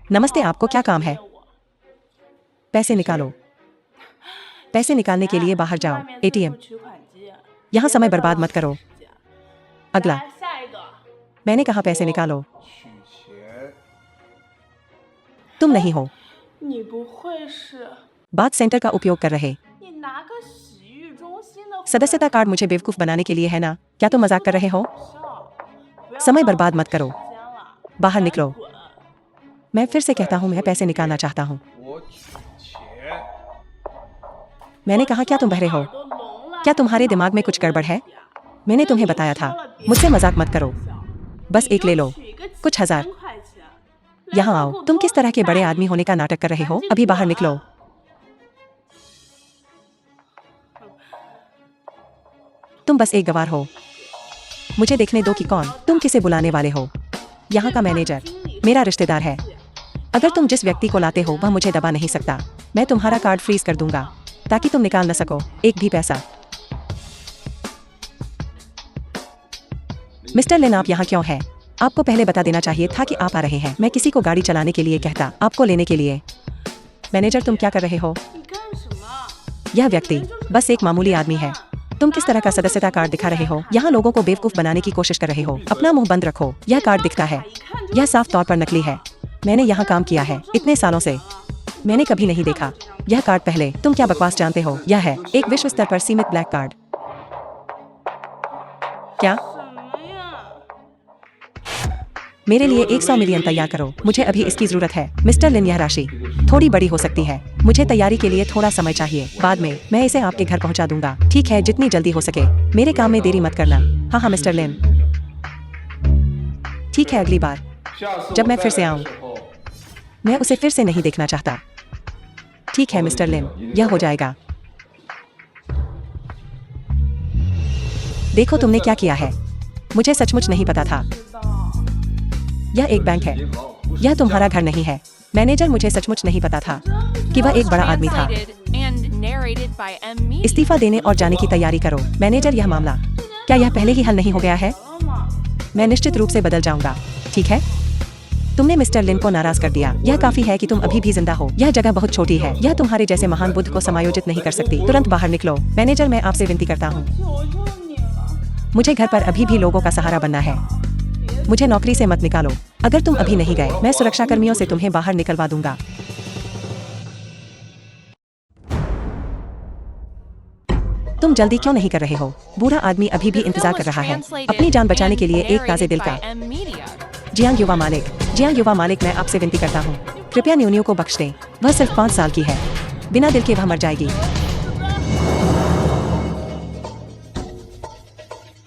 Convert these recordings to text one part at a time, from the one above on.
नमस्ते, आपको क्या काम है? पैसे निकालो। पैसे निकालने के लिए बाहर जाओ। एटीएम। यहाँ समय बर्बाद मत करो। अगला। मैंने कहा पैसे निकालो। तुम नहीं हो। बात सेंटर का उपयोग कर रहे। सदस्यता कार्ड मुझे बेवकूफ बनाने के लिए है ना? क्या तुम मजाक कर रहे हो? समय बर्बाद मत करो। बाहर निकलो। मैं फिर से कहता हूँ, मैं पैसे निकालना चाहता हूँ। मैंने कहा, क्या तुम बहरे हो? क्या तुम्हारे दिमाग में कुछ गड़बड़ है? मैंने तुम्हें बताया था, मुझसे मजाक मत करो। बस एक ले लो, कुछ हजार। यहाँ आओ। तुम किस तरह के बड़े आदमी होने का नाटक कर रहे हो? अभी बाहर निकलो। तुम बस एक गवार हो। मुझे देखने दो कि कौन तुम किसे बुलाने वाले हो। यहाँ का मैनेजर मेरा रिश्तेदार है। अगर तुम जिस व्यक्ति को लाते हो वह मुझे दबा नहीं सकता। मैं तुम्हारा कार्ड फ्रीज कर दूंगा ताकि तुम निकाल न सको एक भी पैसा। मिस्टर लिन, आप यहाँ क्यों हैं? आपको पहले बता देना चाहिए था कि आप आ रहे हैं। मैं किसी को गाड़ी चलाने के लिए कहता, आपको लेने के लिए। मैनेजर, तुम क्या कर रहे हो? यह व्यक्ति बस एक मामूली आदमी है। तुम किस तरह का सदस्यता कार्ड दिखा रहे हो? यहाँ लोगों को बेवकूफ बनाने की कोशिश कर रहे हो। अपना मुंह बंद रखो। यह कार्ड दिखता है, यह साफ तौर पर नकली है। मैंने यहाँ काम किया है इतने सालों से, मैंने कभी नहीं देखा यह कार्ड पहले। तुम क्या बकवास जानते हो? यह है एक विश्व स्तर पर सीमित ब्लैक कार्ड। क्या? मेरे लिए 100 मिलियन तैयार करो। मुझे अभी इसकी जरूरत है। मिस्टर लिन, यह राशि थोड़ी बड़ी हो सकती है। मुझे तैयारी के लिए थोड़ा समय चाहिए। बाद में मैं इसे आपके घर पहुंचा दूंगा। ठीक है, जितनी जल्दी हो सके। मेरे काम में देरी मत करना। हाँ हाँ मिस्टर लिन। ठीक है, अगली बार जब मैं फिर से आऊं, मैं उसे फिर से नहीं देखना चाहता। ठीक है मिस्टर लिन, यह हो जाएगा। देखो तुमने क्या किया है। मुझे सचमुच नहीं पता था। यह एक बैंक है, यह तुम्हारा घर नहीं है। मैनेजर, मुझे सचमुच नहीं पता था कि वह एक बड़ा आदमी था। इस्तीफा देने और जाने की तैयारी करो। मैनेजर, यह मामला क्या यह पहले ही हल नहीं हो गया है? मैं निश्चित रूप से बदल जाऊंगा। ठीक है, तुमने मिस्टर लिन को नाराज कर दिया। यह काफी है कि तुम अभी भी जिंदा हो। यह जगह बहुत छोटी है, यह तुम्हारे जैसे महान बुद्ध को समायोजित नहीं कर सकती। तुरंत बाहर निकलो। मैनेजर, मैं आपसे विनती करता हूँ, मुझे घर पर अभी भी लोगों का सहारा बनना है। मुझे नौकरी से मत निकालो। अगर तुम अभी नहीं गए, मैं सुरक्षा कर्मियों से तुम्हें बाहर निकलवा दूंगा। तुम जल्दी क्यों नहीं कर रहे हो? बूढ़ा आदमी अभी भी इंतजार कर रहा है अपनी जान बचाने के लिए एक ताजे दिल का। जी हाँ युवा मालिक, जी हाँ युवा मालिक, मैं आपसे विनती करता हूँ, कृपया न्यूनियो को बख्श दें। वह सिर्फ 5 साल की है। बिना दिल के वह मर जाएगी।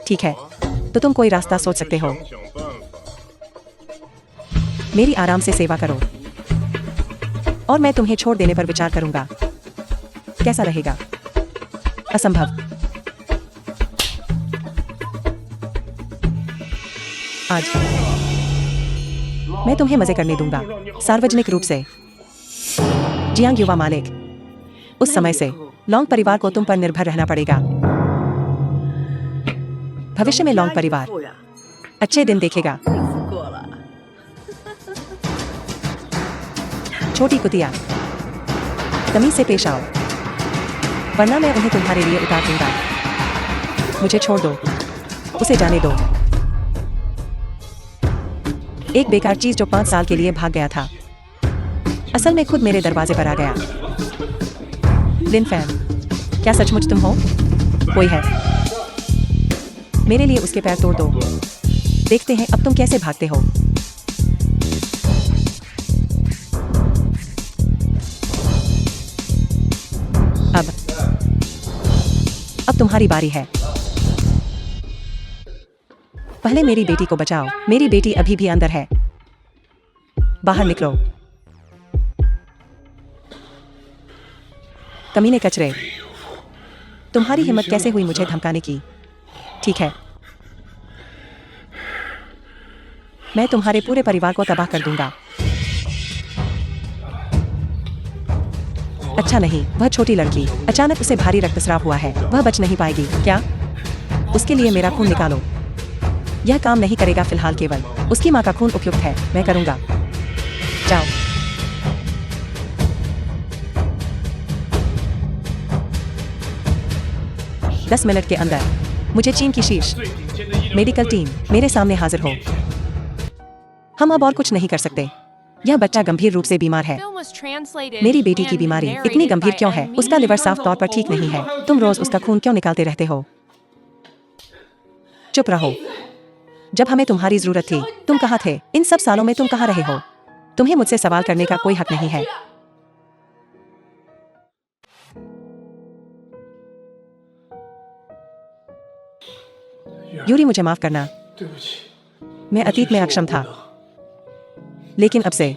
ठीक है, तो तुम कोई रास्ता सोच सकते हो। मेरी आराम से सेवा करो और मैं तुम्हें छोड़ देने पर विचार करूंगा। कैसा रहेगा? असंभव। आज मैं तुम्हें मजे करने दूंगा, सार्वजनिक रूप से। जियांग युवा मालिक, उस समय से लॉन्ग परिवार को तुम पर निर्भर रहना पड़ेगा। भविष्य में लॉन्ग परिवार अच्छे दिन देखेगा। छोटी कुतिया, तमीज से पेश आओ, वरना मैं उन्हें तुम्हारे लिए उतार दूंगा। मुझे छोड़ दो, उसे जाने दो। एक बेकार चीज जो 5 साल के लिए भाग गया था, असल में खुद मेरे दरवाजे पर आ गया। लिन फैन, क्या सचमुच तुम हो? कोई है? मेरे लिए उसके पैर तोड़ दो। देखते हैं अब तुम कैसे भागते हो। अब तुम्हारी बारी है। पहले मेरी बेटी को बचाओ। मेरी बेटी अभी भी अंदर है। बाहर निकलो। कमीने कचरे, तुम्हारी हिम्मत कैसे हुई मुझे धमकाने की? ठीक है, मैं तुम्हारे पूरे परिवार को तबाह कर दूंगा। अच्छा नहीं, वह छोटी लड़की, अचानक उसे भारी रक्तस्राव हुआ है, वह बच नहीं पाएगी। क्या? उसके लिए मेरा खून निकालो। यह काम नहीं करेगा फिलहाल, केवल उसकी माँ का खून उपयुक्त है। मैं करूंगा। जाओ। 10 मिनट के अंदर मुझे चीन की शीर्ष मेडिकल टीम मेरे सामने हाजिर हो। हम अब और कुछ नहीं कर सकते। यह बच्चा गंभीर रूप से बीमार है। मेरी बेटी की बीमारी इतनी गंभीर क्यों है? उसका लिवर साफ तौर पर ठीक नहीं है। तुम रोज उसका खून क्यों निकालते रहते हो? चुप रहो। जब हमें तुम्हारी जरूरत थी तुम कहाँ थे? इन सब सालों में तुम कहाँ रहे हो? तुम्हें मुझसे सवाल करने का कोई हक नहीं है। यूरी, मुझे माफ करना। मैं अतीत में अक्षम था, लेकिन अब से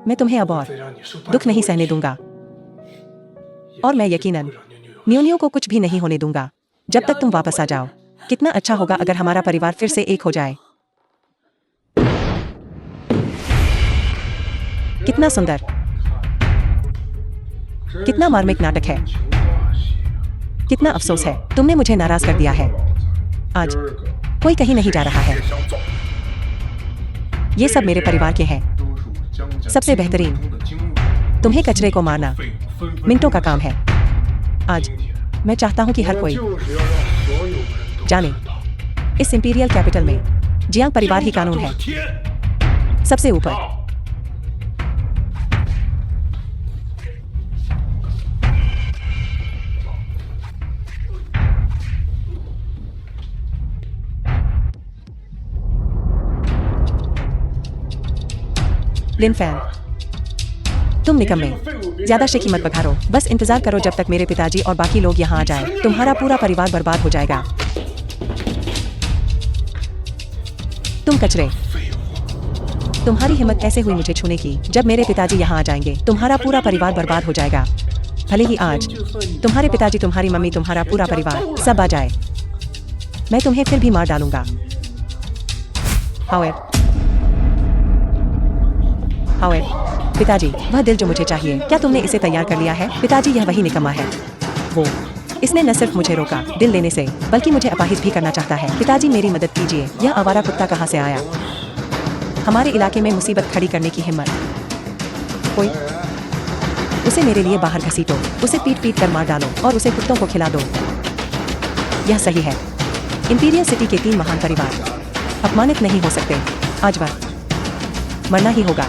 मैं तुम्हें अब और दुख नहीं सहने दूंगा, और मैं यकीनन न्योन्यो को कुछ भी नहीं होने दूंगा जब तक तुम वापस आ जाओ। कितना अच्छा होगा अगर हमारा परिवार फिर से एक हो जाए। कितना सुंदर, कितना मार्मिक नाटक है। कितना अफसोस है तुमने मुझे नाराज कर दिया है। आज कोई कहीं नहीं जा रहा है। ये सब मेरे परिवार के हैं। सबसे बेहतरीन तुम्हें कचरे को मारना मिनटों का काम है। आज मैं चाहता हूं कि हर कोई जाने इस इंपीरियल कैपिटल में जियांग परिवार ही कानून है, सबसे ऊपर। लिन फैन, तुम निकम्मे, ज्यादा शेखी मत बघारो। बस इंतजार करो जब तक मेरे पिताजी और बाकी लोग यहाँ आ जाएं। तुम्हारा पूरा परिवार बर्बाद हो जाएगा। तुम कचरे, तुम्हारी हिम्मत कैसे हुई मुझे छूने की? जब मेरे पिताजी यहाँ आ जाएंगे तुम्हारा पूरा परिवार बर्बाद हो जाएगा। भले ही आज तुम्हारे पिताजी, तुम्हारी मम्मी, तुम्हारा पूरा परिवार सब आ जाए, मैं तुम्हें फिर भी मार डालूंगा। हाउएवर, पिताजी, वह दिल जो मुझे चाहिए, क्या तुमने इसे तैयार कर लिया है? पिताजी, यह वही निकम्मा है। वो इसने न सिर्फ मुझे रोका दिल लेने से, बल्कि मुझे अपाहिज भी करना चाहता है। पिताजी, मेरी मदद कीजिए। यह आवारा कुत्ता कहाँ से आया? हमारे इलाके में मुसीबत खड़ी करने की हिम्मत कोई? उसे मेरे लिए बाहर घसीटो, उसे पीट पीट कर मार डालो और उसे कुत्तों को खिला दो। यह सही है। इंपीरियल सिटी के 3 महान परिवार अपमानित नहीं हो सकते। आज वह मरना ही होगा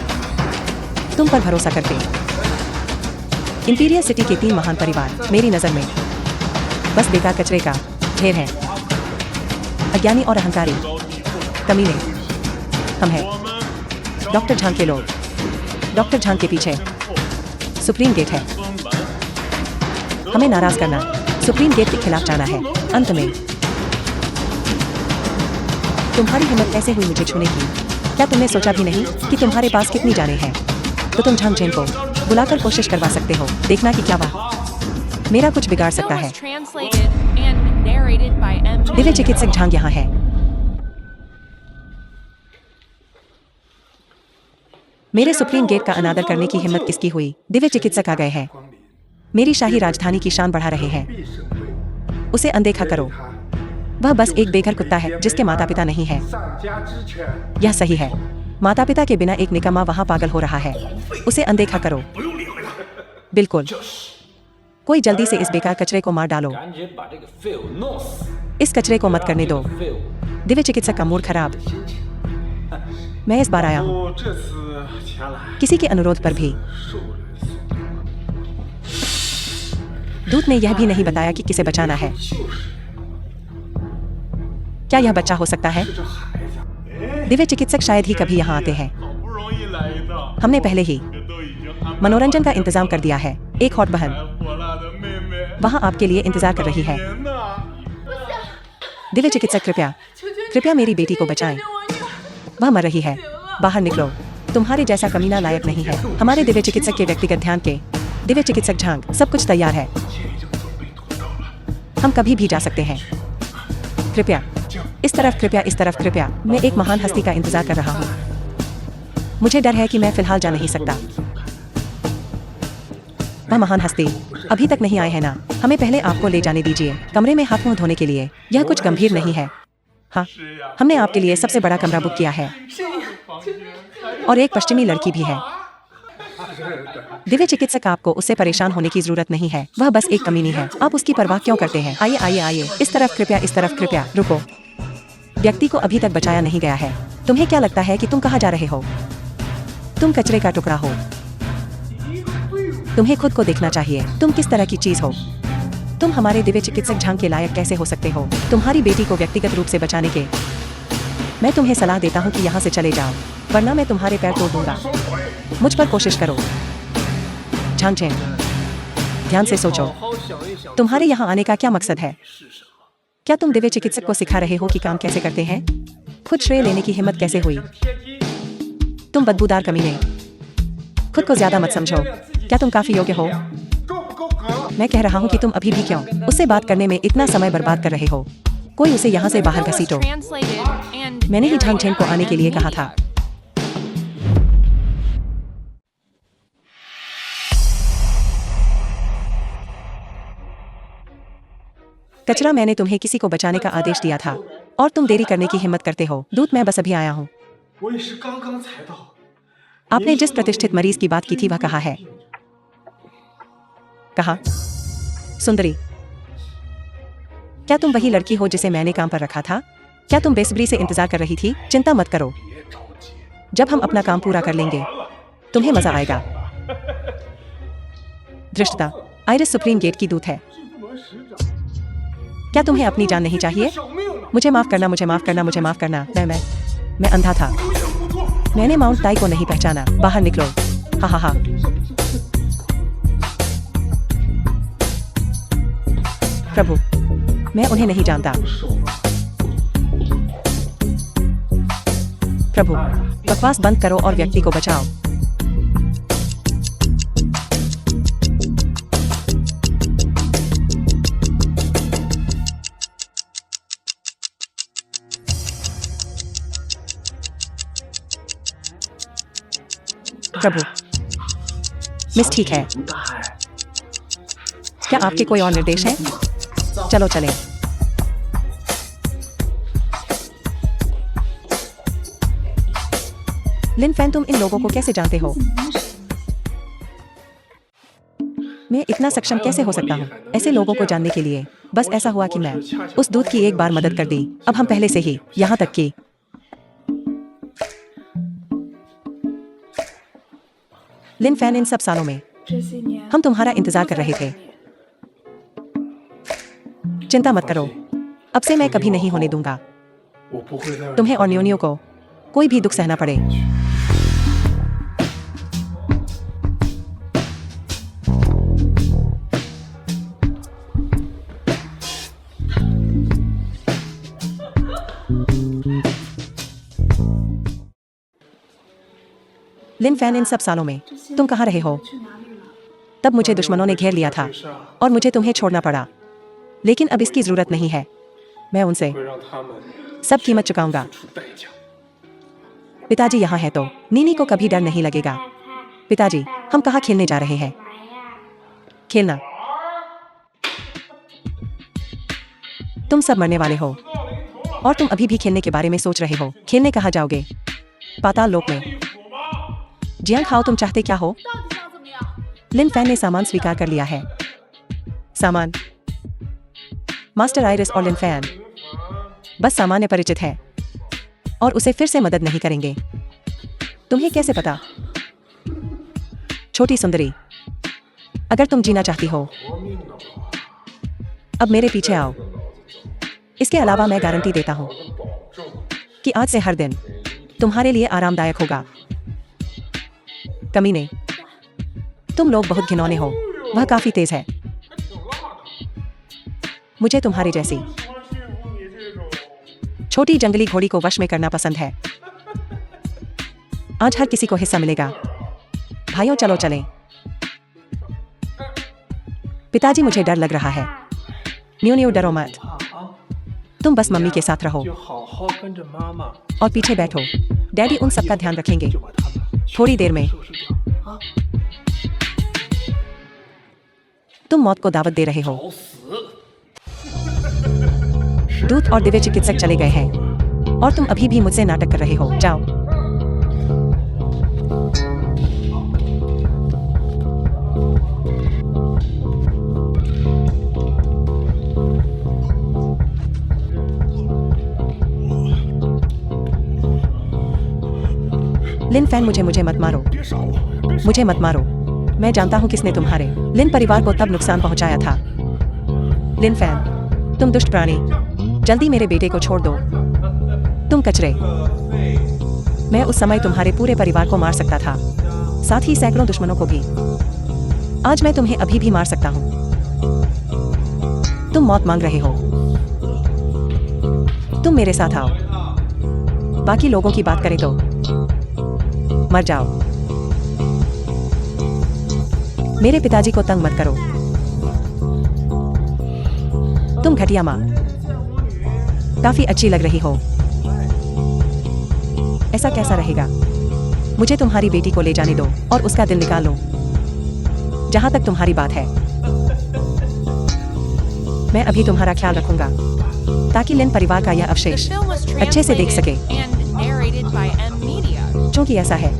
तुम पर भरोसा करके। इंपीरियल सिटी के 3 महान परिवार मेरी नजर में बस बेकार कचरे का ढेर है। अज्ञानी और अहंकारी कमीने हम हैं। डॉक्टर झांग के लोग। डॉक्टर झांग के पीछे सुप्रीम गेट है। हमें नाराज करना, सुप्रीम गेट के खिलाफ जाना है। अंत में तुम्हारी हिम्मत कैसे हुई मुझे छूने की? क्या तुमने सोचा भी नहीं कि तुम्हारे पास कितनी जाने हैं? तो तुम झांग चेन को बुलाकर कोशिश करवा सकते हो। देखना कि क्या वह मेरा कुछ बिगाड़ सकता है। दिव्य चिकित्सक झांग यहाँ है। मेरे सुप्रीम गेट का अनादर करने की हिम्मत किसकी हुई? दिव्य चिकित्सक आ गए हैं। मेरी शाही राजधानी की शान बढ़ा रहे हैं। उसे अनदेखा करो। वह बस एक बेघर कुत्ता है जिसके माता पिता नहीं है। यह सही है। माता पिता के बिना एक निकम्मा वहां पागल हो रहा है। उसे अनदेखा करो। बिल्कुल। कोई जल्दी से इस बेकार कचरे को मार डालो। इस कचरे को मत करने दो। दिव्य चिकित्सक का मूड खराब। मैं इस बार आया हूँ किसी के अनुरोध पर भी। दूत ने यह भी नहीं बताया कि किसे बचाना है। क्या यह बच्चा हो सकता है? दिव्य चिकित्सक शायद ही कभी यहाँ आते हैं। हमने पहले ही मनोरंजन का इंतजाम कर दिया है। एक हॉट बहन वहाँ आपके लिए इंतजार कर रही है। दिव्य चिकित्सक, कृपया कृपया मेरी बेटी को बचाएं। वह मर रही है। बाहर निकलो। तुम्हारे जैसा कमीना लायक नहीं है। हमारे दिव्य चिकित्सक के व्यक्तिगत ध्यान के दिव्य चिकित्सक झांग, सब कुछ तैयार है। हम कभी भी जा सकते हैं। कृपया इस तरफ, कृपया इस तरफ, कृपया। मैं एक महान हस्ती का इंतजार कर रहा हूँ। मुझे डर है कि मैं फिलहाल जा नहीं सकता। वह महान हस्ती अभी तक नहीं आए हैं ना? हमें पहले आपको ले जाने दीजिए कमरे में हाथ मुंह धोने के लिए। यह कुछ गंभीर नहीं है। हाँ, हमने आपके लिए सबसे बड़ा कमरा बुक किया है और एक पश्चिमी लड़की भी है। दिव्य चिकित्सक आपको उससे परेशान होने की जरूरत नहीं है, वह बस एक कमीनी है। आप उसकी परवाह क्यों करते हैं? आइए आइए आइए, इस तरफ कृपया, इस तरफ कृपया। रुको, व्यक्ति को अभी तक बचाया नहीं गया है। तुम्हें क्या लगता है कि तुम कहाँ जा रहे हो? तुम कचरे का टुकड़ा हो। तुम्हें खुद को देखना चाहिए, तुम किस तरह की चीज हो। तुम हमारे दिव्य चिकित्सक झांग के लायक कैसे हो सकते हो? तुम्हारी बेटी को व्यक्तिगत रूप से बचाने के मैं तुम्हें सलाह देता हूँ कि यहाँ से चले जाओ, वरना मैं तुम्हारे पैर तोड़ दूंगा। मुझ पर कोशिश करो। झांग चेन, ध्यान से सोचो, तुम्हारे यहाँ आने का क्या मकसद है? क्या तुम दिव्य चिकित्सक को सिखा रहे हो कि काम कैसे करते हैं? खुद श्रेय लेने की हिम्मत कैसे हुई? तुम बदबूदार कमीने, खुद को ज्यादा मत समझो। क्या तुम काफी योग्य हो? मैं कह रहा हूँ कि तुम अभी भी क्यों उससे बात करने में इतना समय बर्बाद कर रहे हो? कोई उसे यहाँ से बाहर घसीटो। मैंने ही झांग चेन को आने के लिए कहा था। कचरा, मैंने तुम्हें किसी को बचाने का आदेश दिया था और तुम देरी करने की हिम्मत करते हो। दूत, मैं बस अभी आया हूँ। आपने जिस प्रतिष्ठित मरीज की बात की थी वह कहा है? कहा? सुंदरी, क्या तुम वही लड़की हो जिसे मैंने काम पर रखा था? क्या तुम बेसब्री से इंतजार कर रही थी? चिंता मत करो, जब हम अपना काम पूरा कर लेंगे तुम्हें मजा आएगा। धृष्टता, आइरिस सुप्रीम गेट की दूत है। क्या तुम्हें अपनी जान नहीं चाहिए? मुझे माफ करना, मुझे माफ करना, मुझे माफ करना। मैं अंधा था। मैंने माउंट ताई को नहीं पहचाना। बाहर निकलो। हा हा हा। प्रभु, मैं उन्हें नहीं जानता। प्रभु, बकवास बंद करो और व्यक्ति को बचाओ। प्रभु, मिस ठीक है। क्या आपके कोई और निर्देश है? चलो चलें। लिन फैन, तुम इन लोगों को कैसे जानते हो? मैं इतना सक्षम कैसे हो सकता हूँ ऐसे लोगों को जानने के लिए? बस ऐसा हुआ कि मैं उस दूत की एक बार मदद कर दी। अब हम पहले से ही यहाँ तक कि लिन फैन, इन सब सालों में हम तुम्हारा इंतजार कर रहे थे। चिंता मत करो, अब से मैं कभी नहीं होने दूंगा तुम्हें और न्योनियो को कोई भी दुख सहना पड़े। लिन फैन, इन सब सालों में तुम कहाँ रहे हो? तब मुझे दुश्मनों ने घेर लिया था और मुझे तुम्हें छोड़ना पड़ा, लेकिन अब इसकी जरूरत नहीं है। मैं उनसे सब कीमत चुकाऊंगा। पिताजी यहाँ है तो नीनी को कभी डर नहीं लगेगा। पिताजी, हम कहाँ खेलने जा रहे हैं? खेलना? तुम सब मरने वाले हो और तुम अभी भी खेलने के बारे में सोच रहे हो। खेलने कहाँ जाओगे? पाताल लोक में। जियांग हाओ, तुम चाहते क्या हो? लिन फैन ने सामान स्वीकार कर लिया है। सामान? मास्टर आइरिस और लिन फैन बस सामान्य परिचित है और उसे फिर से मदद नहीं करेंगे। तुम्हें कैसे पता? छोटी सुंदरी, अगर तुम जीना चाहती हो अब मेरे पीछे आओ। इसके अलावा मैं गारंटी देता हूं कि आज से हर दिन तुम्हारे लिए आरामदायक होगा। कमीने, तुम लोग बहुत घिनौने हो। वह काफी तेज है। मुझे तुम्हारी जैसी छोटी जंगली घोड़ी को वश में करना पसंद है। आज हर किसी को हिस्सा मिलेगा। भाइयों, चलो चलें। पिताजी, मुझे डर लग रहा है। न्यू डरो मत। तुम बस मम्मी के साथ रहो और पीछे बैठो। डैडी उन सबका ध्यान रखेंगे। थोड़ी देर में तुम मौत को दावत दे रहे हो। दूत और दिव्य चिकित्सक चले गए हैं और तुम अभी भी मुझसे नाटक कर रहे हो। जाओ। लिन फैन मुझे मत मारो, मुझे मत मारो। मैं जानता हूँ किसने तुम्हारे लिन परिवार को तब नुकसान पहुंचाया था। लिन फैन, तुम दुष्ट प्राणी, जल्दी मेरे बेटे को छोड़ दो। तुम कचरे। मैं उस समय तुम्हारे पूरे परिवार को मार सकता था, साथ ही सैकड़ों दुश्मनों को भी। आज मैं तुम्हें अभी भी मार सकता हूँ। तुम मौत मांग रहे हो। तुम मेरे साथ आओ। बाकी लोगों की बात करें तो मर जाओ। मेरे पिताजी को तंग मत करो। तुम घटिया माँ, काफी अच्छी लग रही हो। ऐसा कैसा रहेगा? मुझे तुम्हारी बेटी को ले जाने दो और उसका दिल निकाल लो। जहां तक तुम्हारी बात है, मैं अभी तुम्हारा ख्याल रखूंगा ताकि लिन परिवार का यह अवशेष अच्छे से देख सके। क्योंकि ऐसा है,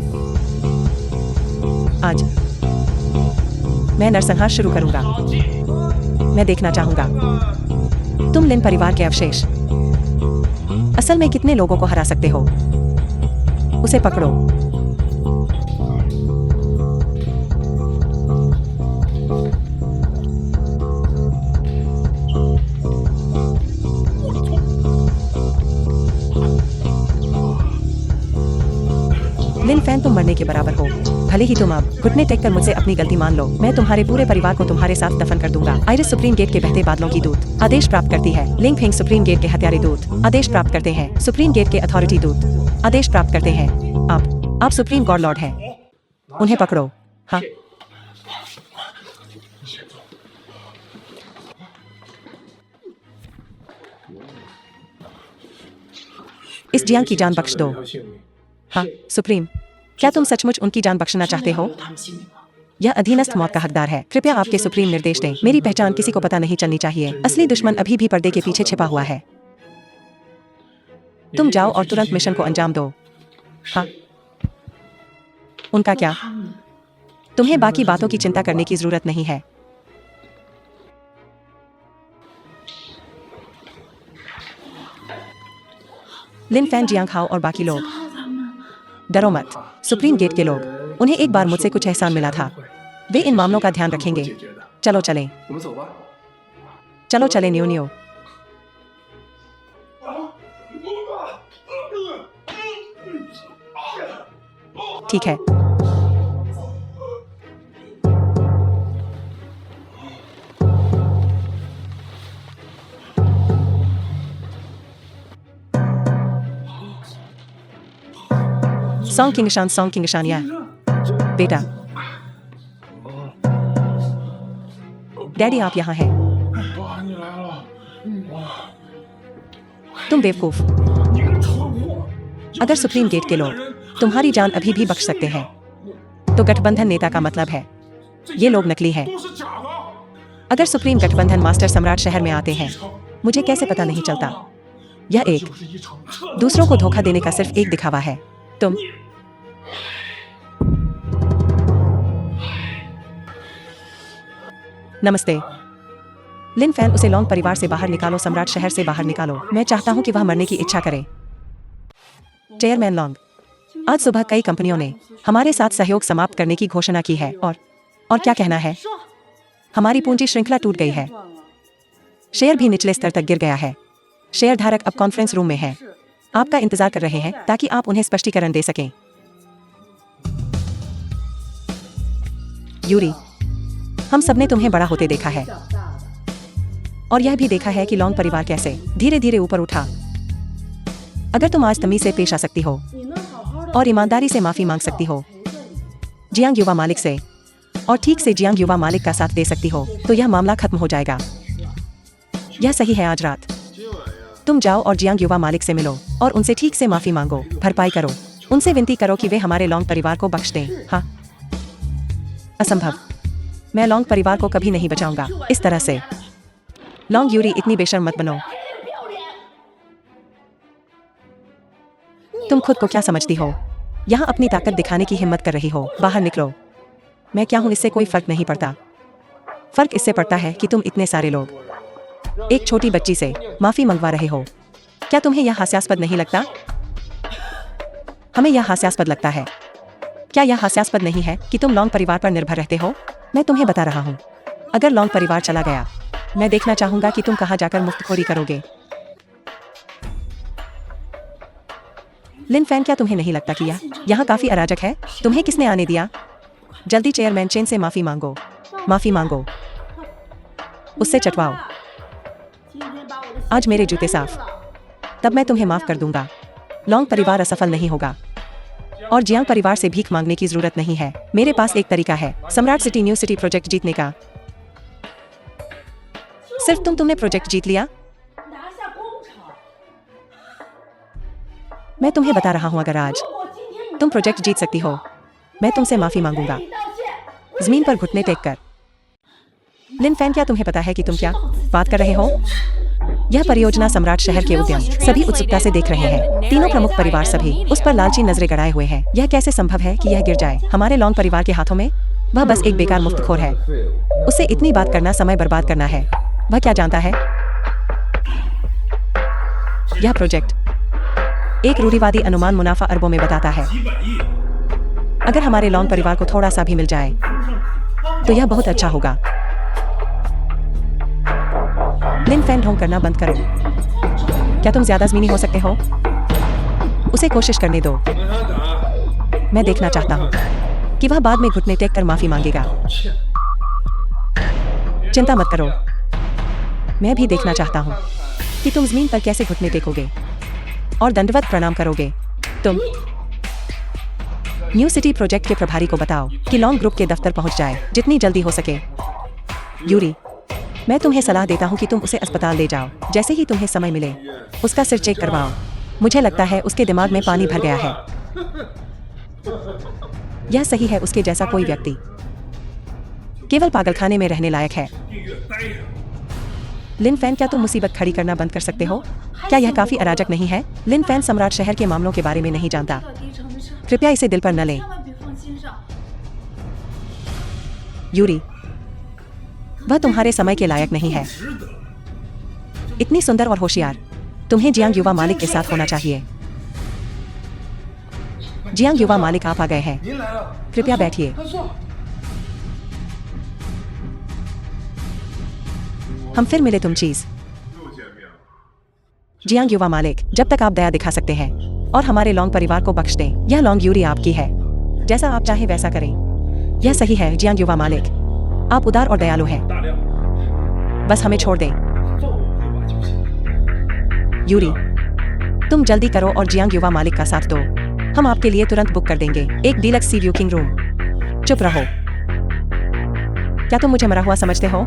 आज मैं नरसंहार शुरू करूंगा। मैं देखना चाहूंगा तुम लिन परिवार के अवशेष असल में कितने लोगों को हरा सकते हो। उसे पकड़ो। लिन फैन, तुम मरने के बराबर हो। भले ही तुम अब घुटने टेक कर मुझसे अपनी गलती मान लो, मैं तुम्हारे पूरे परिवार को तुम्हारे साथ दफन कर दूंगा। आइरिस सुप्रीम गेट के बहते बादलों की दूत आदेश प्राप्त करती है। लिंग फिंग सुप्रीम गेट के हत्यारे दूत आदेश प्राप्त करते हैं। सुप्रीम गेट के अथॉरिटी दूत आदेश प्राप्त करते हैं। आप सुप्रीम गॉड लॉर्ड हैं। उन्हें पकड़ो। हाँ, इस जियांग की जान बख्श दो। हाँ सुप्रीम, क्या तुम सचमुच उनकी जान बख्शना चाहते हो? यह अधीनस्थ मौत का हकदार है। कृपया आपके सुप्रीम निर्देश दें। मेरी पहचान किसी को पता नहीं चलनी चाहिए। असली दुश्मन अभी भी पर्दे के पीछे छिपा हुआ है। तुम जाओ और तुरंत मिशन को अंजाम दो। हाँ, उनका क्या? तुम्हें बाकी बातों की चिंता करने की जरूरत नहीं है। लिन फैन, जियांग हाओ और बाकी लोग, डरो मत। सुप्रीम गेट के लोग, उन्हें एक बार मुझसे कुछ एहसान मिला था। वे इन मामलों का ध्यान रखेंगे। चलो चलें। चलो चलें न्यू न्यू। ठीक है। सॉन्ग की निशान या बेटा। डैडी, आप यहाँ हैं। तुम बेवकूफ। अगर सुप्रीम गेट के लोग तुम्हारी जान अभी भी बख्श सकते हैं तो गठबंधन नेता का मतलब है ये लोग नकली हैं। अगर सुप्रीम गठबंधन मास्टर सम्राट शहर में आते हैं, मुझे कैसे पता नहीं चलता? यह एक दूसरों को धोखा देने का सिर्फ एक दिखावा है। तुम नमस्ते। लिन फैन, उसे लॉन्ग परिवार से बाहर निकालो। सम्राट शहर से बाहर निकालो। मैं चाहता हूं कि वह मरने की इच्छा करे। चेयरमैन लॉन्ग, आज सुबह कई कंपनियों ने हमारे साथ सहयोग समाप्त करने की घोषणा की है और क्या कहना है? हमारी पूंजी श्रृंखला टूट गई है। शेयर भी निचले स्तर तक गिर गया है। शेयर धारक अब कॉन्फ्रेंस रूम में हैं। आपका इंतजार कर रहे हैं ताकि आप उन्हें स्पष्टीकरण दे सकें। यूरी, हम सबने तुम्हें बड़ा होते देखा है और यह भी देखा है कि लॉन्ग परिवार कैसे धीरे धीरे ऊपर उठा। अगर तुम आज तमीज से पेश आ सकती हो और ईमानदारी से माफी मांग सकती हो जियांग युवा मालिक से, और ठीक से जियांग युवा मालिक का साथ दे सकती हो, तो यह मामला खत्म हो जाएगा। यह सही है। आज रात तुम जाओ और जियांग युवा मालिक से मिलो और उनसे ठीक से माफी मांगो, भरपाई करो। उनसे विनती करो कि वे हमारे लॉन्ग परिवार को बख्श दें। हाँ, असंभव। मैं लॉन्ग परिवार को कभी नहीं बचाऊंगा इस तरह से। लॉन्ग, यूरी, इतनी बेशर्म मत बनो। तुम खुद को क्या समझती हो? यहाँ अपनी ताकत दिखाने की हिम्मत कर रही हो। बाहर निकलो। मैं क्या हूँ इससे कोई फर्क नहीं पड़ता। फर्क इससे पड़ता है कि तुम इतने सारे लोग एक छोटी बच्ची से माफी मंगवा रहे हो। क्या तुम्हें यह हास्यास्पद नहीं लगता? हमें यह हास्यास्पद लगता है। क्या यह हास्यास्पद नहीं है कि तुम लॉन्ग परिवार पर निर्भर रहते हो? मैं तुम्हें बता रहा हूँ, अगर लॉन्ग परिवार चला गया, मैं देखना चाहूंगा कि तुम कहाँ जाकर मुफ्तखोरी करोगे। लिन फैन, क्या तुम्हें नहीं लगता कि यह यहाँ काफी अराजक है? तुम्हें किसने आने दिया? जल्दी चेयरमैन चेन से माफी मांगो, माफी मांगो, उससे चटवाओ। आज मेरे जूते साफ, तब मैं तुम्हें माफ कर दूंगा। लॉन्ग परिवार असफल नहीं होगा और जियांग परिवार से भीख मांगने की जरूरत नहीं है। मेरे पास एक तरीका है सम्राट सिटी न्यू सिटी प्रोजेक्ट जीतने का। सिर्फ तुमने प्रोजेक्ट जीत लिया? मैं तुम्हें बता रहा हूं, अगर आज तुम प्रोजेक्ट जीत सकती हो, मैं तुमसे माफी मांगूंगा, जमीन पर घुटने टेक कर। लिन फैन, क्या तुम्हें पता है कि तुम क्या बात कर रहे हो? यह परियोजना सम्राट शहर के उद्यम सभी उत्सुकता से देख रहे हैं। तीनों प्रमुख परिवार सभी उस पर लालची नजरें गड़ाए हुए हैं। यह कैसे संभव है कि यह गिर जाए हमारे लॉन्ग परिवार के हाथों में? वह बस एक बेकार मुफ्तखोर है। उससे इतनी बात करना समय बर्बाद करना है। वह क्या जानता है? यह प्रोजेक्ट एक रूढ़िवादी अनुमान मुनाफा अरबों में बताता है। अगर हमारे लॉन्ग परिवार को थोड़ा सा भी मिल जाए तो यह बहुत अच्छा होगा। लिन फैन, ढोंग करना बंद करो। क्या तुम ज्यादा ज़मीनी हो सकते हो? उसे कोशिश करने दो। मैं देखना चाहता हूँ कि वह बाद में घुटने टेक कर माफी मांगेगा। चिंता मत करो, मैं भी देखना चाहता हूँ कि तुम जमीन पर कैसे घुटने टेकोगे और दंडवत प्रणाम करोगे। तुम न्यू सिटी प्रोजेक्ट के प्रभारी को बताओ कि लॉन्ग ग्रुप के दफ्तर पहुंच जाए जितनी जल्दी हो सके। यूरी, मैं तुम्हें सलाह देता हूँ कि तुम उसे अस्पताल ले जाओ। जैसे ही तुम्हें समय मिले उसका सिर चेक करवाओ। मुझे लगता है उसके दिमाग में पानी भर गया है। यह सही है, उसके जैसा कोई व्यक्ति केवल पागलखाने में रहने लायक है। लिन फैन, क्या तुम मुसीबत खड़ी करना बंद कर सकते हो? क्या यह काफी अराजक नहीं है? लिन फैन सम्राट शहर के मामलों के बारे में नहीं जानता, कृपया इसे दिल पर न लें। यूरी, वह तुम्हारे समय के लायक नहीं है। इतनी सुंदर और होशियार, तुम्हें जियांग युवा मालिक के साथ होना चाहिए। जियांग युवा मालिक, आप आ गए हैं, कृपया बैठिए। हम फिर मिले तुम चीज। जियांग युवा मालिक, जब तक आप दया दिखा सकते हैं और हमारे लॉन्ग परिवार को बख्श दें, यह लॉन्ग यूरी आपकी है। जैसा आप चाहें वैसा करें। यह सही है जियांग युवा मालिक, आप उदार और दयालु हैं। बस हमें छोड़ दें। यूरी, तुम जल्दी करो और जियांग युवा मालिक का साथ दो। हम आपके लिए तुरंत बुक कर देंगे एक डीलक्स सी व्यू किंग रूम। चुप रहो। क्या तुम मुझे मरा हुआ समझते हो?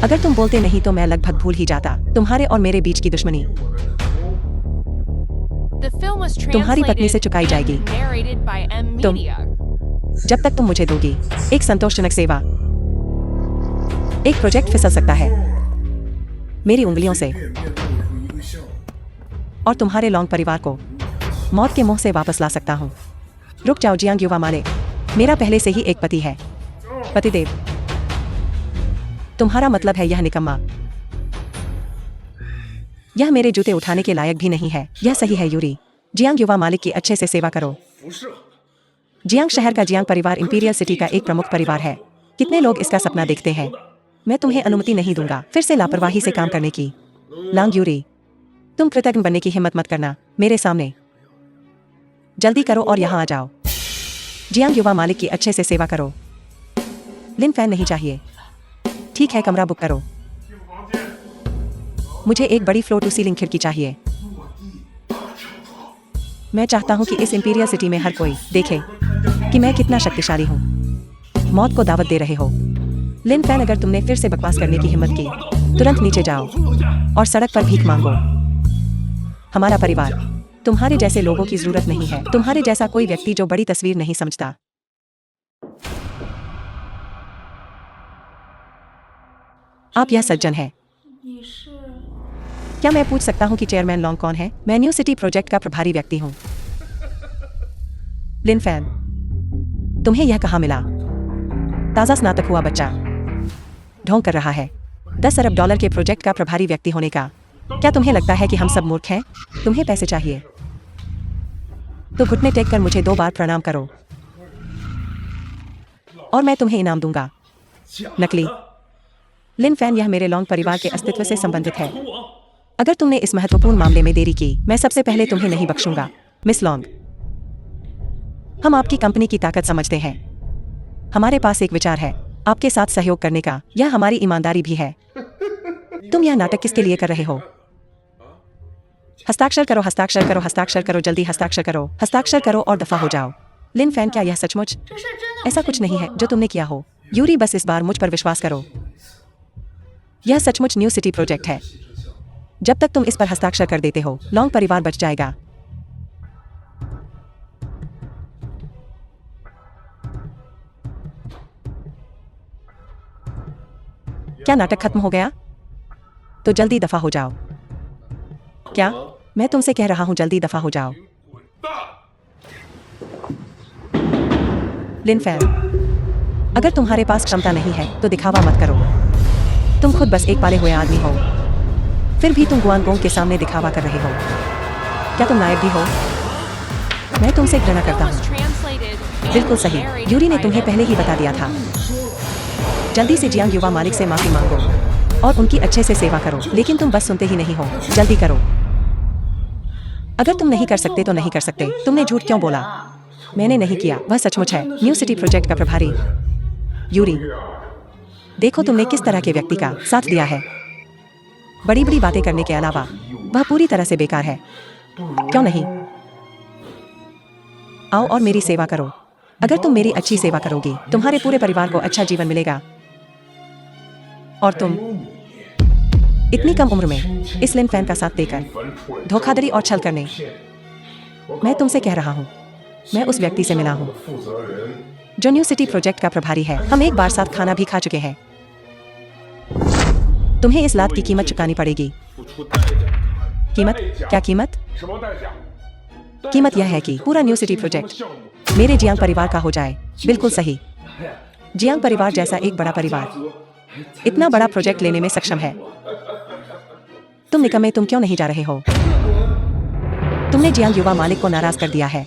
अगर तुम बोलते नहीं तो मैं लगभग भूल ही जाता तुम्हारे और मेरे बीच की दुश्मनी तुम्हारी पत्नी से चुकाई जाएगी। तुम जब तक तुम मुझे दोगी एक संतोषजनक सेवा, एक प्रोजेक्ट फिसल सकता है मेरी उंगलियों से और तुम्हारे लॉन्ग परिवार को मौत के मुंह से वापस ला सकता हूं। रुक जाओ जियांग युवा मालिक, मेरा पहले से ही एक पति है। पतिदेव, तुम्हारा मतलब है यह निकम्मा? यह मेरे जूते उठाने के लायक भी नहीं है। यह सही है यूरी, जियांग युवा मालिक की अच्छे से सेवा करो। जियांग शहर का जियांग परिवार इंपीरियल सिटी का एक प्रमुख परिवार है। कितने लोग इसका सपना देखते हैं। मैं तुम्हें अनुमति नहीं दूंगा फिर से लापरवाही से काम करने की। लांग यूरी, तुम कृतज्ञ बनने की हिम्मत मत करना मेरे सामने। जल्दी करो और यहाँ आ जाओ। जियांग युवा मालिक की अच्छे से सेवा करो। लिन फैन नहीं चाहिए। ठीक है, कमरा बुक करो। मुझे एक बड़ी फ्लोर टू सीलिंग खिड़की चाहिए। मैं चाहता हूं कि इस इंपीरियल सिटी में हर कोई देखे कि मैं कितना शक्तिशाली हूं। मौत को दावत दे रहे हो। लिन फैन, अगर तुमने फिर से बकवास करने की हिम्मत की, तुरंत नीचे जाओ और सड़क पर भीख मांगो। हमारा परिवार तुम्हारे जैसे लोगों की जरूरत नहीं है। तुम्हारे जैसा कोई व्यक्ति जो बड़ी तस्वीर नहीं समझता। आप यह सज्जन है। क्या मैं पूछ सकता हूं कि चेयरमैन लॉन्ग कौन है? मैं न्यू सिटी प्रोजेक्ट का प्रभारी व्यक्ति हूं। लिन फैन, तुम्हें यह कहां मिला? ताजा स्नातक हुआ बच्चा ढोंग कर रहा है $10 अरब के प्रोजेक्ट का प्रभारी व्यक्ति होने का। क्या तुम्हें लगता है कि हम सब मूर्ख हैं? तुम्हें पैसे चाहिए, तो घुटने टेक कर मुझे 2 बार प्रणाम करो और मैं तुम्हें इनाम दूंगा। नकली। लिन फैन, यह मेरे लॉन्ग परिवार के अस्तित्व से संबंधित है। अगर तुमने इस महत्वपूर्ण मामले में देरी की, मैं सबसे पहले तुम्हें नहीं बख्शूंगा। मिस लॉन्ग, हम आपकी कंपनी की ताकत समझते हैं। हमारे पास एक विचार है आपके साथ सहयोग करने का, यह हमारी ईमानदारी भी है। तुम यह नाटक किसके लिए कर रहे हो? हस्ताक्षर करो, हस्ताक्षर करो, हस्ताक्षर करो, जल्दी हस्ताक्षर करो, हस्ताक्षर करो और दफा हो जाओ। लिन फैन, क्या यह सचमुच? ऐसा कुछ नहीं है जो तुमने किया हो। यूरी, बस इस बार मुझ पर विश्वास करो। यह सचमुच न्यू सिटी प्रोजेक्ट है। जब तक तुम इस पर हस्ताक्षर कर देते हो, लॉन्ग परिवार बच जाएगा। क्या नाटक खत्म हो गया? तो जल्दी दफा हो जाओ। क्या? मैं तुमसे कह रहा हूं जल्दी दफा हो जाओ। लिन फैन, अगर तुम्हारे पास क्षमता नहीं है तो दिखावा मत करो। तुम खुद बस एक पाले हुए आदमी हो, फिर भी तुम गुआनगोंग के सामने दिखावा कर रहे हो। क्या तुम नायक भी हो? मैं तुमसे घृणा करता हूँ। बिल्कुल सही, यूरी ने तुम्हें पहले ही बता दिया था। जल्दी से जियांग युवा मालिक से माफी मांगो और उनकी अच्छे से सेवा करो, लेकिन तुम बस सुनते ही नहीं हो। जल्दी करो। अगर तुम नहीं कर सकते तो नहीं कर सकते। तुमने झूठ क्यों बोला? मैंने नहीं किया, वह सचमुच है। न्यू सिटी प्रोजेक्ट का प्रभारी यूरी, देखो तुमने किस तरह के व्यक्ति का साथ दिया है। बड़ी बड़ी बातें करने के अलावा वह पूरी तरह से बेकार है। क्यों नहीं? आओ और मेरी सेवा करो। अगर तुम मेरी अच्छी सेवा करोगी, तुम्हारे पूरे परिवार को अच्छा जीवन मिलेगा। और तुम इतनी कम उम्र में इस लिन फैन का साथ देकर धोखाधड़ी और छल करने, मैं तुमसे कह रहा हूं, मैं उस व्यक्ति से मिला हूं जो न्यू सिटी प्रोजेक्ट का प्रभारी है। हम एक बार साथ खाना भी खा चुके हैं। तुम्हें इस लात की कीमत चुकानी पड़ेगी। कीमत? क्या कीमत? कीमत यह है कि पूरा न्यू सिटी प्रोजेक्ट मेरे जियांग परिवार का हो जाए। बिल्कुल सही। जियांग परिवार जैसा एक बड़ा परिवार इतना बड़ा प्रोजेक्ट लेने में सक्षम है। तुम निकम्मे, तुम क्यों नहीं जा रहे हो? तुमने जियांग युवा मालिक को नाराज कर दिया है।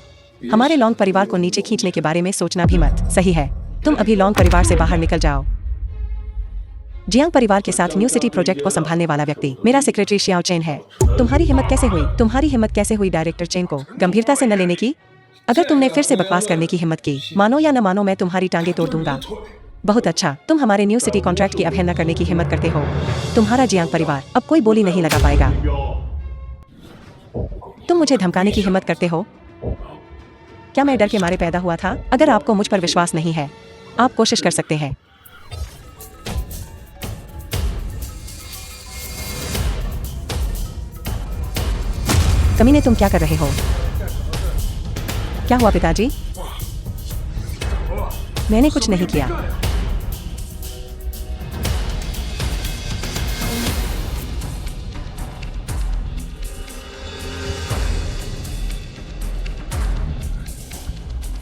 हमारे लॉन्ग परिवार को नीचे खींचने के बारे में सोचना भी मत। सही है, तुम अभी लॉन्ग परिवार से बाहर निकल जाओ। जियांग परिवार के साथ न्यू सिटी प्रोजेक्ट को संभालने वाला व्यक्ति मेरा सेक्रेटरी शियाओ चेन है। तुम्हारी हिम्मत कैसे हुई? तुम्हारी हिम्मत कैसे हुई डायरेक्टर चेन को गंभीरता से न लेने की? अगर तुमने फिर से बकवास करने की हिम्मत की, मानो या न मानो, मैं तुम्हारी टांगे तोड़ दूंगा। बहुत अच्छा, तुम हमारे न्यू सिटी कॉन्ट्रैक्ट की अवहेलना करने की हिम्मत करते हो। तुम्हारा जियांग परिवार अब कोई बोली नहीं लगा पाएगा। तुम मुझे धमकाने की हिम्मत करते हो? क्या मैं डर के मारे पैदा हुआ था? अगर आपको मुझ पर विश्वास नहीं है, आप कोशिश कर सकते हैं। कमीने, तुम क्या कर रहे हो? क्या हुआ पिताजी? मैंने कुछ नहीं किया।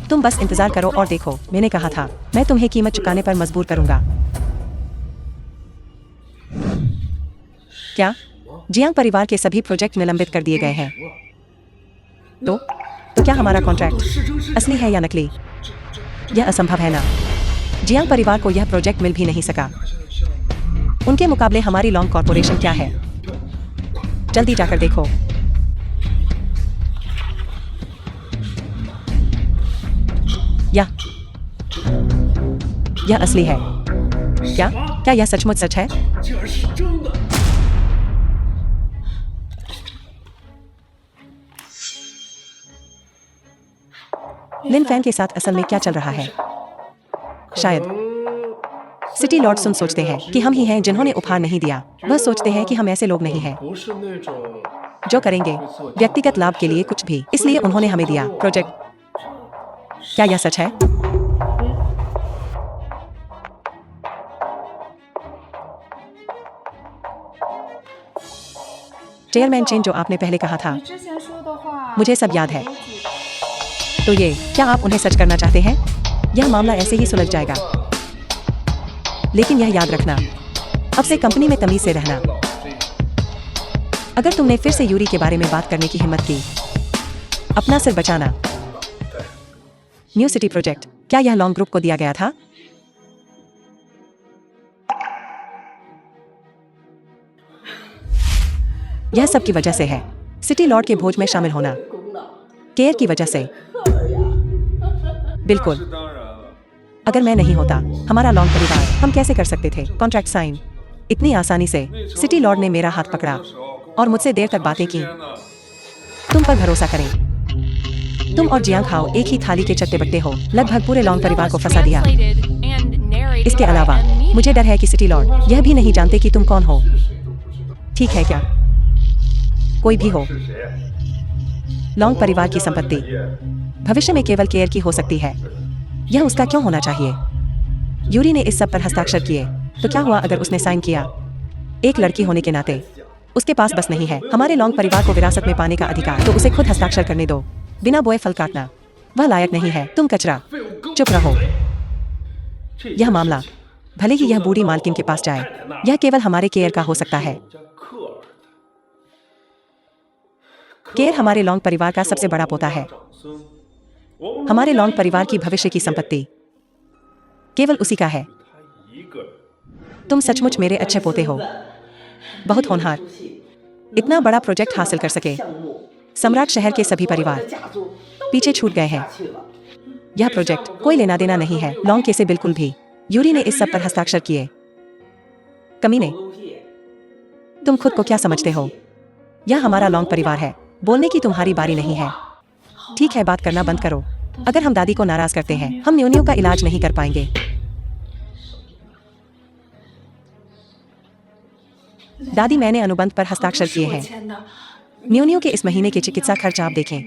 तुम बस इंतजार करो और देखो। मैंने कहा था, मैं तुम्हें कीमत चुकाने पर मजबूर करूंगा। क्या? जियांग परिवार के सभी प्रोजेक्ट निलंबित कर दिए गए हैं। तो क्या हमारा कॉन्ट्रैक्ट असली है या नकली? यह असंभव है ना। जियांग परिवार को यह प्रोजेक्ट मिल भी नहीं सका। उनके मुकाबले हमारी लॉन्ग कॉर्पोरेशन क्या है? जल्दी जाकर देखो। यह असली है। क्या यह सचमुच सच है? लिन फैन के साथ असल में क्या चल रहा है? शायद सिटी लॉर्ड सुन सोचते हैं कि हम ही हैं जिन्होंने उपहार नहीं दिया। वह सोचते हैं कि हम ऐसे लोग नहीं हैं जो करेंगे व्यक्तिगत लाभ के लिए कुछ भी, इसलिए उन्होंने हमें दिया प्रोजेक्ट। क्या यह सच है? चेयरमैन चेन, जो आपने पहले कहा था, मुझे सब याद है। तो क्या आप उन्हें सच करना चाहते हैं? यह मामला ऐसे ही सुलझ जाएगा। लेकिन यह याद रखना, अब से कंपनी में तमीज से रहना। अगर तुमने फिर से यूरी के बारे में बात करने की हिम्मत की, अपना सिर बचाना। न्यू सिटी प्रोजेक्ट, क्या यह लॉन्ग ग्रुप को दिया गया था? यह सब की वजह से है। सिटी लॉर्ड के भोज में शामिल होना केयर की वजह से। बिल्कुल। अगर मैं नहीं होता, हमारा लॉन्ग परिवार, हम कैसे कर सकते थे कॉन्ट्रैक्ट साइन इतनी आसानी से? सिटी लॉर्ड ने मेरा हाथ पकड़ा और मुझसे देर तक बातें की। तुम पर भरोसा करें। तुम और जियांग हाओ एक ही थाली के चट्टे बट्टे हो, लगभग पूरे लॉन्ग परिवार को फंसा दिया। इसके अलावा मुझे डर है कि सिटी लॉर्ड यह भी नहीं जानते कि तुम कौन हो। ठीक है क्या? कोई भी हो, लॉन्ग परिवार की संपत्ति भविष्य में केवल केयर की हो सकती है। यह उसका क्यों होना चाहिए? यूरी ने इस सब पर हस्ताक्षर किए, तो क्या हुआ अगर उसने साइन किया? एक लड़की होने के नाते उसके पास बस नहीं है हमारे लॉन्ग परिवार को विरासत में पाने का अधिकार, तो उसे खुद हस्ताक्षर करने दो। बिना बोए फल काटना, वह लायक नहीं है। तुम कचरा, चुप रहो। यह मामला भले ही यह बूढ़ी मालकिन के पास जाए, यह केवल हमारे केयर का हो सकता है। केयर हमारे लॉन्ग परिवार का सबसे बड़ा पोता है। हमारे लॉन्ग परिवार की भविष्य की संपत्ति केवल उसी का है। तुम सचमुच मेरे अच्छे पोते हो, बहुत होनहार। इतना बड़ा प्रोजेक्ट हासिल कर सके। सम्राट शहर के सभी परिवार पीछे छूट गए हैं। यह प्रोजेक्ट कोई लेना देना नहीं है लॉन्ग के से, बिल्कुल भी। यूरी ने इस सब पर हस्ताक्षर किए। कमीने, तुम खुद को क्या समझते हो? यह हमारा लॉन्ग परिवार है, बोलने की तुम्हारी बारी नहीं है। ठीक है, बात करना बंद करो। अगर हम दादी को नाराज करते हैं, हम न्यूनियों का इलाज नहीं कर पाएंगे। दादी, मैंने अनुबंध पर हस्ताक्षर किए हैं। न्यूनियों के इस महीने के चिकित्सा खर्च आप देखें।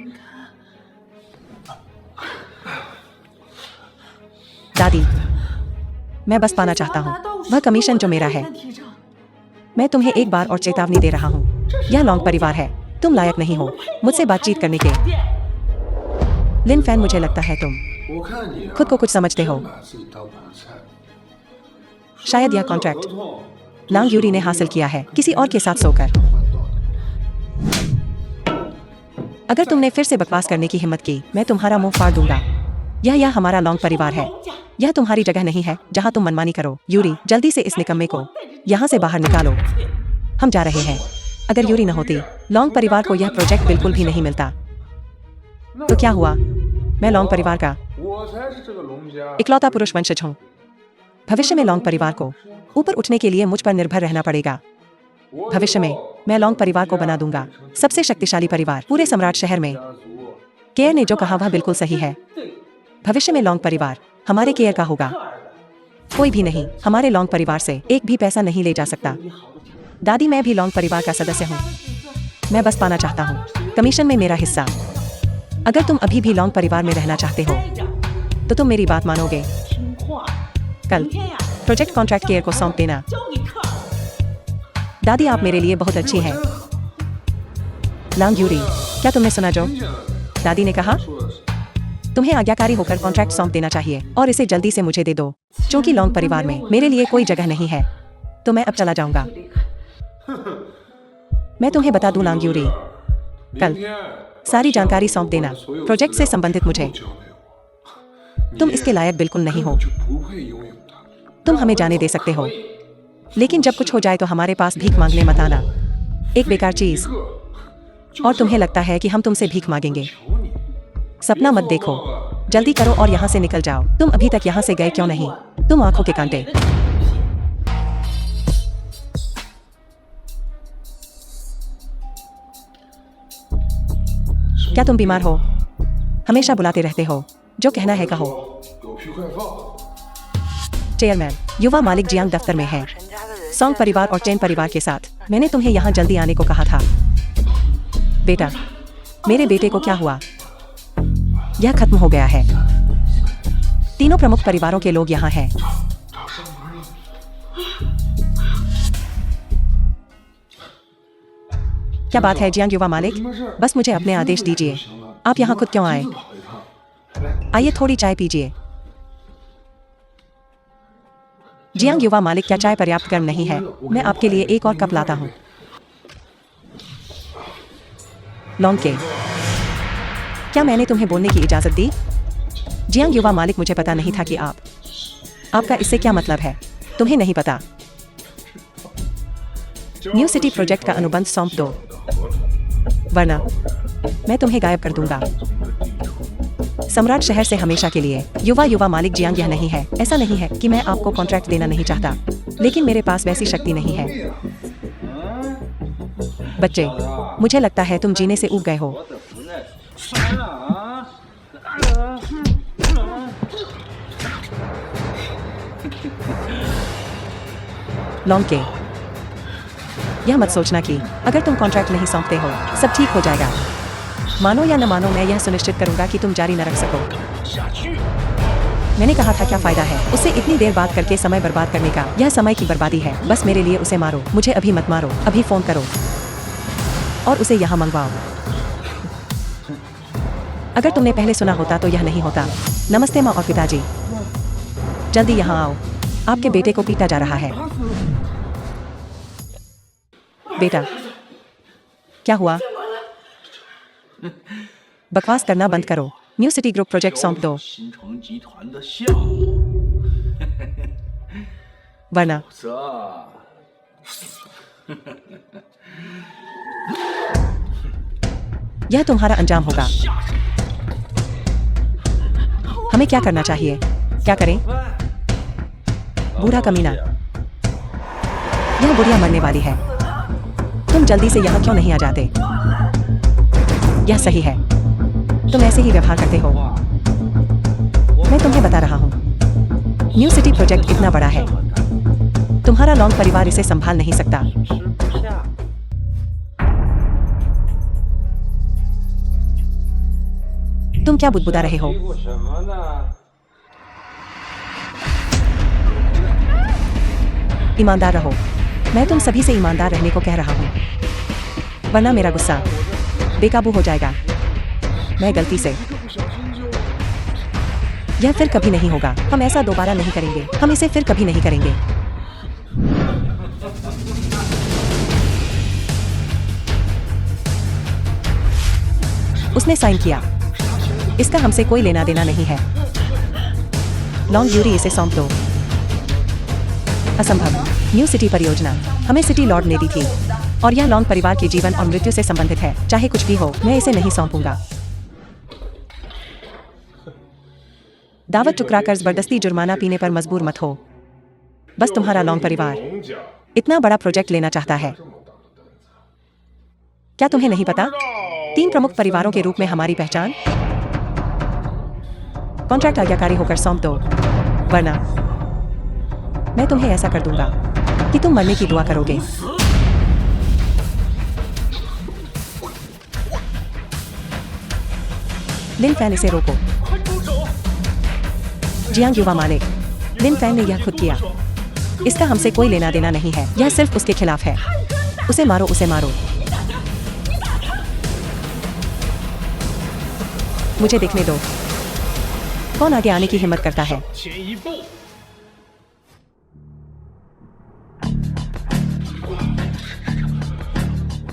दादी, मैं बस पाना चाहता हूँ वह कमीशन जो मेरा है। मैं तुम्हें एक बार और चेतावनी दे रहा हूँ, यह लॉन्ग परिवार है। तुम लायक नहीं हो मुझसे बातचीत करने के। लिन फैन, मुझे लगता है तुम खुद को कुछ समझते हो। शायद यह कॉन्ट्रैक्ट लांग यूरी ने हासिल किया है किसी और के साथ सोकर। अगर तुमने फिर से बकवास करने की हिम्मत की, मैं तुम्हारा मुंह फाड़ दूंगा। यह हमारा लॉन्ग परिवार है। यह तुम्हारी जगह नहीं है जहां तुम मनमानी करो। यूरी, जल्दी से इस निकम्मे को यहां से बाहर निकालो। हम जा रहे हैं। अगर यूरी न होती, लॉन्ग परिवार को यह प्रोजेक्ट बिल्कुल भी नहीं मिलता। तो क्या हुआ? मैं लॉन्ग परिवार का इकलौता पुरुष वंशज हूँ। भविष्य में लॉन्ग परिवार को ऊपर उठने के लिए मुझ पर निर्भर रहना पड़ेगा। भविष्य में मैं लॉन्ग परिवार को बना दूंगा सबसे शक्तिशाली परिवार पूरे सम्राट शहर में। केयर ने जो कहा वह बिल्कुल सही है। भविष्य में लॉन्ग परिवार हमारे केयर का होगा। कोई भी नहीं हमारे लॉन्ग परिवार से एक भी पैसा नहीं ले जा सकता। दादी, मैं भी लॉन्ग परिवार का सदस्य हूँ। मैं बस पाना चाहता हूँ कमीशन में मेरा हिस्सा। अगर तुम अभी भी लॉन्ग परिवार में रहना चाहते हो तो तुम मेरी बात मानोगे। कल प्रोजेक्ट कॉन्ट्रैक्ट केयर को सौंप देना। दादी, आप मेरे लिए बहुत अच्छी हैं। लांग यूरी, क्या तुमने सुना जो दादी ने कहा? तुम्हें आज्ञाकारी होकर कॉन्ट्रैक्ट सौंप देना चाहिए और इसे जल्दी से मुझे दे दो। क्योंकि लॉन्ग परिवार में मेरे लिए कोई जगह नहीं है, तो मैं अब चला जाऊंगा। मैं तुम्हें बता दूं लांग यूरी, कल सारी जानकारी सौंप देना प्रोजेक्ट से संबंधित मुझे। तुम इसके लायक बिल्कुल नहीं हो। तुम हमें जाने दे सकते हो, लेकिन जब कुछ हो जाए तो हमारे पास भीख मांगने मत आना। एक बेकार चीज। और तुम्हें लगता है कि हम तुमसे भीख मांगेंगे? सपना मत देखो। जल्दी करो और यहाँ से निकल जाओ। तुम अभी तक यहाँ से गए क्यों नहीं? तुम आंखों के कांटे। क्या तुम बीमार हो? हमेशा बुलाते रहते हो, जो कहना है कहो। चेयरमैन, युवा मालिक जियांग दफ्तर में है, सॉन्ग परिवार और चेन परिवार के साथ। मैंने तुम्हें यहाँ जल्दी आने को कहा था। बेटा, मेरे बेटे को क्या हुआ? यह खत्म हो गया है। तीनों प्रमुख परिवारों के लोग यहाँ हैं। क्या बात है जियांग युवा मालिक? बस मुझे अपने आदेश दीजिए। आप यहाँ खुद क्यों आए? आइए थोड़ी चाय पीजिए। जियांग युवा मालिक, क्या चाय पर्याप्त गर्म नहीं है? मैं आपके लिए एक और कप लाता हूँ। लॉन्ग के, क्या मैंने तुम्हें बोलने की इजाजत दी? जियांग युवा मालिक, मुझे पता नहीं था कि आपका इससे क्या मतलब है? तुम्हें नहीं पता? न्यू सिटी प्रोजेक्ट का अनुबंध सौंप दो, वरना मैं तुम्हें गायब कर दूंगा सम्राट शहर से हमेशा के लिए। युवा मालिक जियांग, यह नहीं है, ऐसा नहीं है कि मैं आपको कॉन्ट्रैक्ट देना नहीं चाहता, लेकिन मेरे पास वैसी शक्ति नहीं है। बच्चे, मुझे लगता है तुम जीने से ऊब गए हो। लॉन्ग के, यह मत सोचना कि अगर तुम कॉन्ट्रैक्ट नहीं सौंपते हो सब ठीक हो जाएगा। मानो या न मानो, मैं यह सुनिश्चित करूंगा कि तुम जारी न रख सको। मैंने कहा था, क्या फायदा है उससे इतनी देर बात करके समय बर्बाद करने का? यह समय की बर्बादी है। बस मेरे लिए उसे मारो। मुझे अभी मत मारो, अभी फोन करो और उसे यहाँ मंगवाओ। अगर तुमने पहले सुना होता तो यह नहीं होता। नमस्ते माँ और पिताजी, जल्दी यहाँ आओ, आपके बेटे को पीटा जा रहा है। बेटा, क्या हुआ? बकवास करना बंद करो। न्यू सिटी ग्रुप प्रोजेक्ट सौंप दो, वरना यह तुम्हारा अंजाम होगा। हमें क्या करना चाहिए? क्या करें? बूढ़ा कमीना, यह बुढ़िया मरने वाली है। तुम जल्दी से यहाँ क्यों नहीं आ जाते? यह सही है, तुम ऐसे ही व्यवहार करते हो। मैं तुम्हें बता रहा हूँ, न्यू सिटी प्रोजेक्ट इतना बड़ा है, तुम्हारा लॉन्ग परिवार इसे संभाल नहीं सकता। तुम क्या बुदबुदा रहे हो? ईमानदार रहो। मैं तुम सभी से ईमानदार रहने को कह रहा हूँ, वरना मेरा गुस्सा बेकाबू हो जाएगा। मैं गलती से, यह फिर कभी नहीं होगा। हम ऐसा दोबारा नहीं करेंगे। हम इसे फिर कभी नहीं करेंगे। उसने साइन किया, इसका हमसे कोई लेना देना नहीं है। लॉन्ग यूरी, इसे सौंप दो। असंभव। न्यू सिटी परियोजना हमें सिटी लॉर्ड ने दी थी और यह लॉन्ग परिवार के जीवन और मृत्यु से संबंधित है। चाहे कुछ भी हो, मैं इसे नहीं सौंपूंगा। दावत टुकराकर जबरदस्ती जुर्माना पीने पर मजबूर मत हो। बस तुम्हारा लॉन्ग परिवार इतना बड़ा प्रोजेक्ट लेना चाहता है। क्या तुम्हें नहीं पता? 3 प्रमुख परिवारों के रूप में हमारी पहचान। कॉन्ट्रैक्ट आज्ञाकारी होकर सौंप दो, वरना मैं तुम्हें ऐसा कर दूंगा कि तुम मरने की दुआ करोगे। लिन फैन, इसे रोको। जियांग युवा मालिक, लिन फैन ने यह खुद किया। इसका हमसे कोई लेना देना नहीं है। यह सिर्फ उसके खिलाफ है। उसे मारो, उसे मारो। मुझे देखने दो, कौन आगे आने की हिम्मत करता है।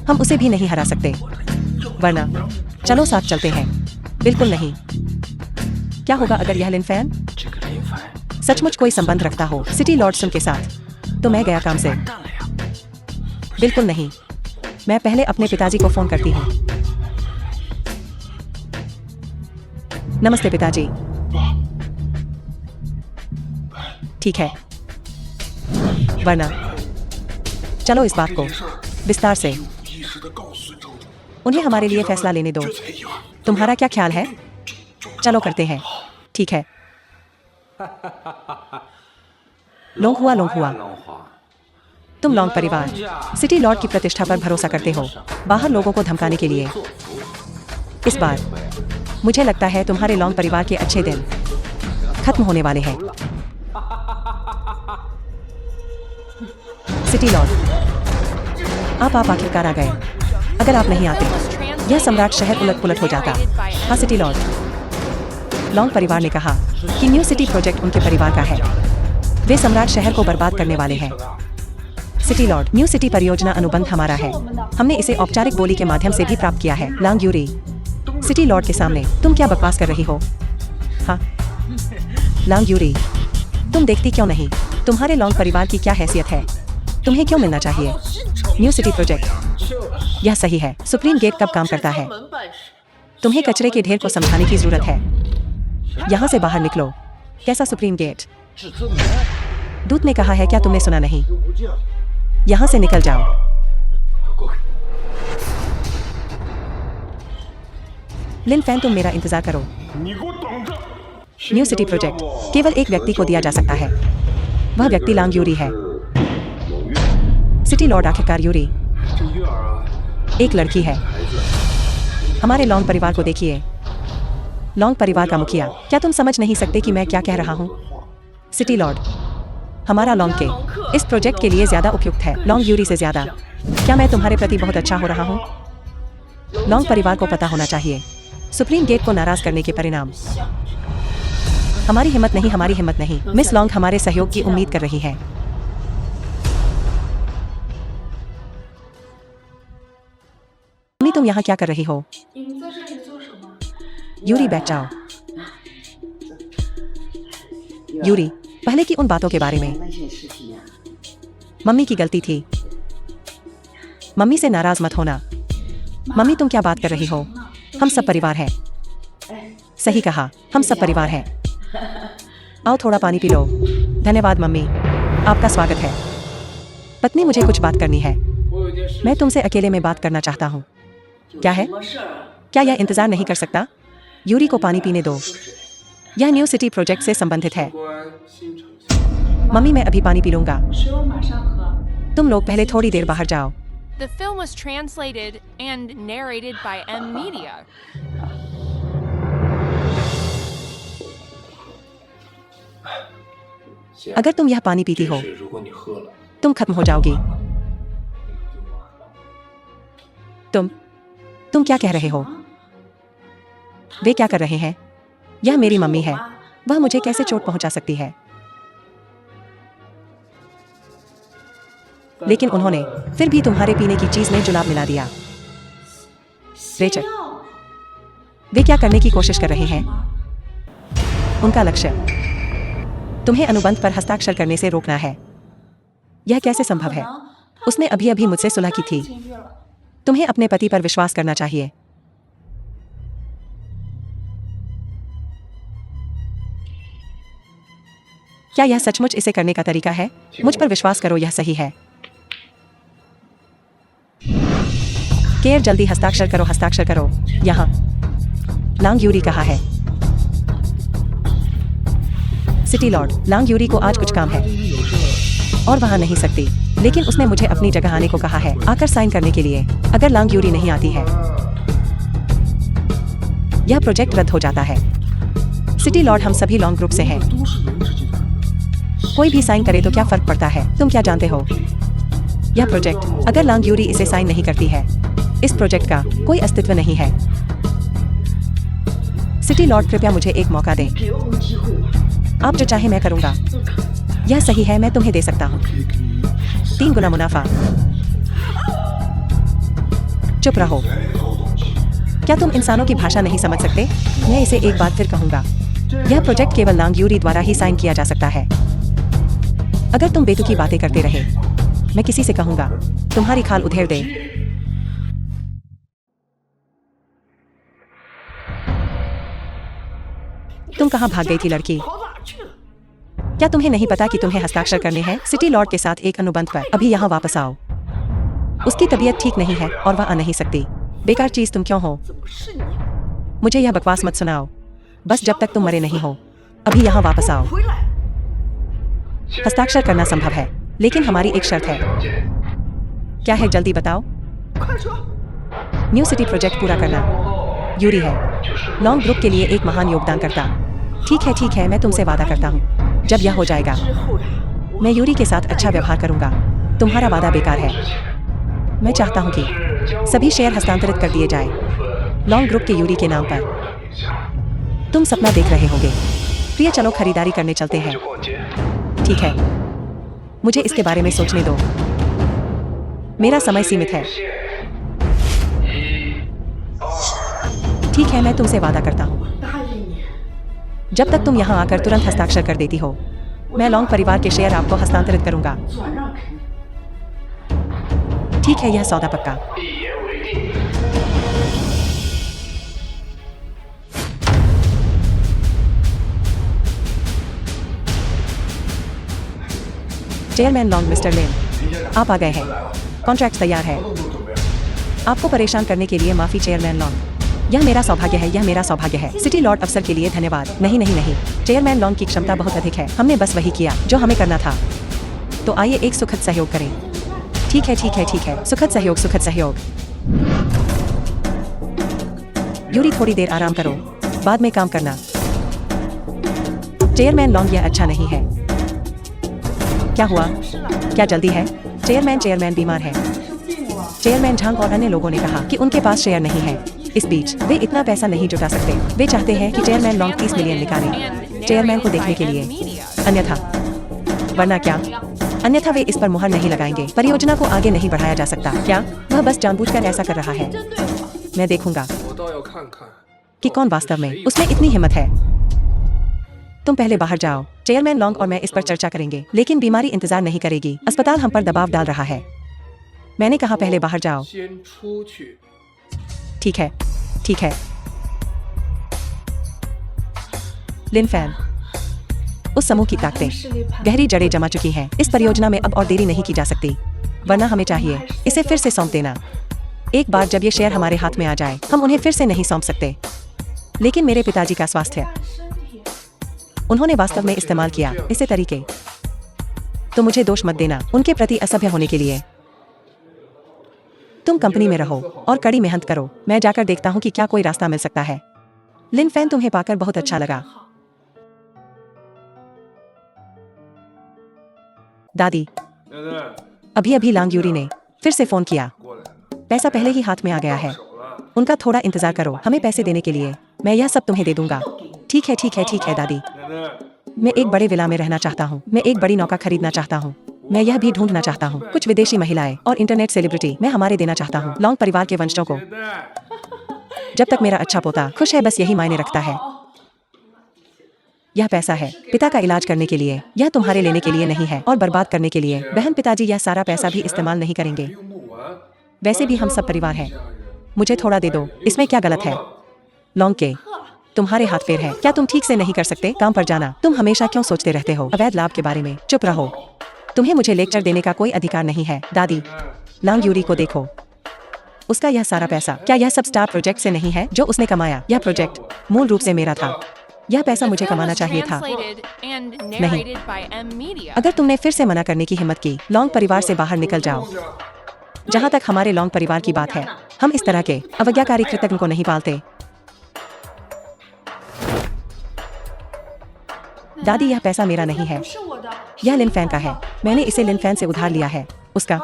हम उसे भी नहीं हरा सकते, वरना चलो साथ चलते हैं। बिल्कुल नहीं। क्या होगा अगर यह लिन फैन सचमुच कोई संबंध रखता हो सिटी लॉर्ड सुन के साथ? तो मैं गया काम से। बिल्कुल नहीं। मैं पहले अपने पिताजी को फोन करती हूँ। नमस्ते पिताजी। ठीक है, वरना चलो इस बात को विस्तार से उन्हें हमारे लिए फैसला लेने दो। तुम्हारा क्या ख्याल है? चलो करते हैं। ठीक है। लोंग हुआ। तुम लॉन्ग परिवार सिटी लॉर्ड की प्रतिष्ठा पर भरोसा करते हो, बाहर लोगों को धमकाने के लिए। इस बार मुझे लगता है तुम्हारे लॉन्ग परिवार के अच्छे दिन खत्म होने वाले हैं। सिटी लॉर्ड, आप आखिरकार आ गए। अगर आप नहीं आते, यह सम्राट शहर उलट-पुलट हो जाता। हाँ सिटी लॉर्ड, लॉन्ग परिवार ने कहा कि न्यू सिटी प्रोजेक्ट उनके परिवार का है। वे सम्राट शहर को बर्बाद करने वाले हैं। सिटी लॉर्ड, न्यू सिटी परियोजना अनुबंध हमारा है। हमने इसे औपचारिक बोली के माध्यम से भी प्राप्त किया है। लांग यूरी, सिटी लॉर्ड के सामने तुम क्या बकवास कर रही हो? हाँ, लांग यूरी, तुम देखती क्यों नहीं? तुम्हारे लॉन्ग परिवार की क्या हैसियत है? तुम्हें क्यों मिलना चाहिए? न्यू सिटी प्रोजेक्ट, यह सही है। सुप्रीम गेट कब काम करता है? तुम्हें कचरे के ढेर को समझाने की जरूरत है। यहाँ से बाहर निकलो। कैसा सुप्रीम गेट? दूत ने कहा है, क्या तुमने सुना नहीं? यहाँ से निकल जाओ। लिन फैन, तुम मेरा इंतजार करो। न्यू सिटी प्रोजेक्ट केवल एक व्यक्ति को दिया जा सकता है। वह व्यक्ति लांग यूरी है। सिटी लॉर्ड, आखिरकार यूरी एक लड़की है। हमारे लॉन्ग परिवार को देखिए। लॉन्ग परिवार का मुखिया, क्या तुम समझ नहीं सकते कि मैं क्या कह रहा हूँ? सिटी लॉर्ड, हमारा लॉन्ग के इस प्रोजेक्ट के लिए ज्यादा उपयुक्त है, लॉन्ग यूरी से ज्यादा। क्या मैं तुम्हारे प्रति बहुत अच्छा हो रहा हूँ? लॉन्ग परिवार को पता होना चाहिए सुप्रीम गेट को नाराज करने के परिणाम। हमारी हिम्मत नहीं, हमारी हिम्मत नहीं। मिस लॉन्ग हमारे सहयोग की उम्मीद कर रही है। मम्मी, तुम यहाँ क्या कर रही हो? यूरी, बैठ जाओ। यूरी, पहले की उन बातों के बारे में। मम्मी की गलती थी। मम्मी से नाराज मत होना। मम्मी, तुम क्या बात कर रही हो? हम सब परिवार हैं। सही कहा, हम सब परिवार हैं। आओ थोड़ा पानी पी लो। धन्यवाद मम्मी, आपका स्वागत है। पत्नी, मुझे कुछ बात करनी है। मैं तुमसे अकेले में बात करना चाहता हूँ। क्या है? क्या यह इंतजार नहीं कर सकता? यूरी को पानी पीने दो। यह न्यू सिटी प्रोजेक्ट से संबंधित है। मम्मी, मैं अभी पानी पी लूंगा। तुम लोग पहले थोड़ी देर बाहर जाओ। The film was translated and narrated by M Media. अगर तुम यह पानी पीती हो, तुम खत्म हो जाओगी। तुम क्या कह रहे हो? वे क्या कर रहे हैं? यह मेरी मम्मी है। वह मुझे कैसे चोट पहुंचा सकती है? लेकिन उन्होंने फिर भी तुम्हारे पीने की चीज में जुलाब मिला दिया। रेचल, वे क्या करने की कोशिश कर रहे हैं? उनका लक्ष्य तुम्हें अनुबंध पर हस्ताक्षर करने से रोकना है। यह कैसे संभव है? उसने अभी अभी मुझसे सुलह की थी। तुम्हें अपने पति पर विश्वास करना चाहिए। क्या यह सचमुच इसे करने का तरीका है? मुझ पर विश्वास करो, यह सही है। केयर, जल्दी हस्ताक्षर करो, हस्ताक्षर करो। यहाँ लांग यूरी कहाँ है? सिटी लॉर्ड, लांग यूरी को आज कुछ काम है और वहाँ नहीं सकती, लेकिन उसने मुझे अपनी जगह आने को कहा है, आकर साइन करने के लिए। अगर लांग यूरी नहीं आती है, यह प्रोजेक्ट रद्द हो जाता है। सिटी लॉर्ड, हम सभी लॉन्ग ग्रुप से हैं। कोई भी साइन करे तो क्या फर्क पड़ता है? तुम क्या जानते हो? यह प्रोजेक्ट, अगर लांग यूरी इसे साइन नहीं करती है, इस प्रोजेक्ट का कोई अस्तित्व नहीं है। सिटी लॉर्ड, कृपया मुझे एक मौका दें। आप जो चाहे मैं करूंगा। यह सही है, मैं तुम्हें दे सकता हूं 3 गुना मुनाफा। चुप रहो। क्या तुम इंसानों की भाषा नहीं समझ सकते? मैं इसे एक बार फिर कहूंगा। यह प्रोजेक्ट केवल लांग यूरी द्वारा ही साइन किया जा सकता है। अगर तुम बेतुकी बातें करते रहे, मैं किसी से कहूंगा तुम्हारी खाल उधेड़ दे। तुम कहां भाग गई थी लड़की? क्या तुम्हें नहीं पता कि तुम्हें हस्ताक्षर करने हैं सिटी लॉर्ड के साथ एक अनुबंध पर? अभी यहाँ वापस आओ। उसकी तबीयत ठीक नहीं है और वह आ नहीं सकती। बेकार चीज तुम क्यों हो? मुझे यह बकवास मत सुनाओ। बस जब तक तुम मरे नहीं हो। अभी यहाँ वापस आओ। हस्ताक्षर करना संभव है, लेकिन हमारी एक शर्त है। क्या है? जल्दी बताओ। न्यू सिटी प्रोजेक्ट पूरा करना। यूरी है लॉन्ग ग्रुप के लिए एक महान योगदानकर्ता। ठीक है, मैं तुमसे वादा करता हूँ, जब यह हो जाएगा मैं यूरी के साथ अच्छा व्यवहार करूंगा। तुम्हारा वादा बेकार है। मैं चाहता हूँ कि सभी शेयर हस्तांतरित कर दिए जाएं लॉन्ग ग्रुप के यूरी के नाम पर। तुम सपना देख रहे होगे। प्रिय, चलो खरीदारी करने चलते हैं। ठीक है, मुझे इसके बारे में सोचने दो। मेरा समय सीमित है। ठीक है, मैं तुमसे वादा करता हूँ। जब तक तुम यहाँ आकर तुरंत हस्ताक्षर कर देती हो, मैं लॉन्ग परिवार के शेयर आपको हस्तांतरित करूंगा। ठीक है, यह सौदा पक्का। चेयरमैन लॉन्ग, मिस्टर लेन, आप आ गए हैं। कॉन्ट्रैक्ट तैयार है। आपको परेशान करने के लिए माफी चेयरमैन लॉन्ग। यह मेरा सौभाग्य है, यह मेरा सौभाग्य है। सिटी लॉर्ड अफसर के लिए धन्यवाद। नहीं नहीं नहीं, चेयरमैन लॉन्ग की क्षमता बहुत अधिक है। हमने बस वही किया जो हमें करना था। तो आइए एक सुखद सहयोग करें। ठीक है ठीक है ठीक है, सुखद सहयोग, सुखद सहयोग। यूरी, थोड़ी देर आराम करो, बाद में काम करना। चेयरमैन लॉन्ग, यह अच्छा नहीं है। क्या हुआ? क्या जल्दी है? चेयरमैन बीमार है। चेयरमैन झांग और अन्य लोगों ने कहा कि उनके पास शेयर नहीं है। इस बीच वे इतना पैसा नहीं जुटा सकते। वे चाहते हैं कि चेयरमैन लॉन्ग 30 मिलियन निकालें चेयरमैन को देखने के लिए। अन्यथा, वरना क्या? अन्यथा वे इस पर मुहर नहीं लगाएंगे। परियोजना को आगे नहीं बढ़ाया जा सकता। क्या वह बस जानबूझकर ऐसा कर रहा है? मैं देखूंगा कि कौन वास्तव में उसमें इतनी हिम्मत है। तुम पहले बाहर जाओ। चेयरमैन लॉन्ग और मैं इस पर चर्चा करेंगे, लेकिन बीमारी इंतजार नहीं करेगी। अस्पताल हम पर दबाव डाल रहा है। मैंने कहा पहले बाहर जाओ। ठीक है ठीक है। लिन फैन, उस समूह की ताकतें गहरी जड़ें जमा चुकी हैं। इस परियोजना में अब और देरी नहीं की जा सकती, वरना हमें चाहिए इसे फिर से सौंप देना। एक बार जब ये शेयर हमारे हाथ में आ जाए, हम उन्हें फिर से नहीं सौंप सकते। लेकिन मेरे पिताजी का स्वास्थ्य उन्होंने वास्तव में इस्तेमाल किया इसे तरीके। तो मुझे दोष मत देना उनके प्रति असभ्य होने के लिए। तुम कंपनी में रहो और कड़ी मेहनत करो। मैं जाकर देखता हूँ कि क्या कोई रास्ता मिल सकता है। लिन फैन, तुम्हें पाकर बहुत अच्छा लगा। दादी, अभी अभी लांग यूरी ने फिर से फोन किया। पैसा पहले ही हाथ में आ गया है। उनका थोड़ा इंतजार करो। हमें पैसे देने के लिए मैं यह सब तुम्हें दे दूंगा। ठीक है ठीक है ठीक है दादी। मैं एक बड़े विला में रहना चाहता हूँ। मैं एक बड़ी नौका खरीदना चाहता हूँ। मैं यह भी ढूंढना चाहता हूँ कुछ विदेशी महिलाएं और इंटरनेट सेलिब्रिटी मैं हमारे देना चाहता हूँ लॉन्ग परिवार के वंशजों को। जब तक मेरा अच्छा पोता खुश है, बस यही मायने रखता है। यह पैसा है पिता का इलाज करने के लिए। यह तुम्हारे लेने के लिए नहीं है और बर्बाद करने के लिए। बहन, पिताजी यह सारा पैसा भी इस्तेमाल नहीं करेंगे। वैसे भी हम सब परिवार हैं। मुझे थोड़ा दे दो। इसमें क्या गलत है? लॉन्ग के तुम्हारे हाथ पैर है। क्या तुम ठीक से नहीं कर सकते? काम पर जाना। तुम हमेशा क्यों सोचते रहते हो अवैध लाभ के बारे में? चुप रहो। तुम्हें मुझे लेक्चर देने का कोई अधिकार नहीं है। दादी, लांग यूरी को देखो। उसका यह सारा पैसा, क्या यह सब स्टार प्रोजेक्ट से नहीं है जो उसने कमाया? यह प्रोजेक्ट मूल रूप से मेरा था। यह पैसा मुझे कमाना चाहिए था। नहीं, अगर तुमने फिर से मना करने की हिम्मत की, लॉन्ग परिवार से बाहर निकल जाओ। जहाँ तक हमारे लॉन्ग परिवार की बात है, हम इस तरह के अवज्ञाकारी कृतज्ञ को नहीं पालते। दादी, यह पैसा मेरा नहीं है। यह लिन फैन का है। मैंने इसे लिन फैन से उधार लिया है। उसका।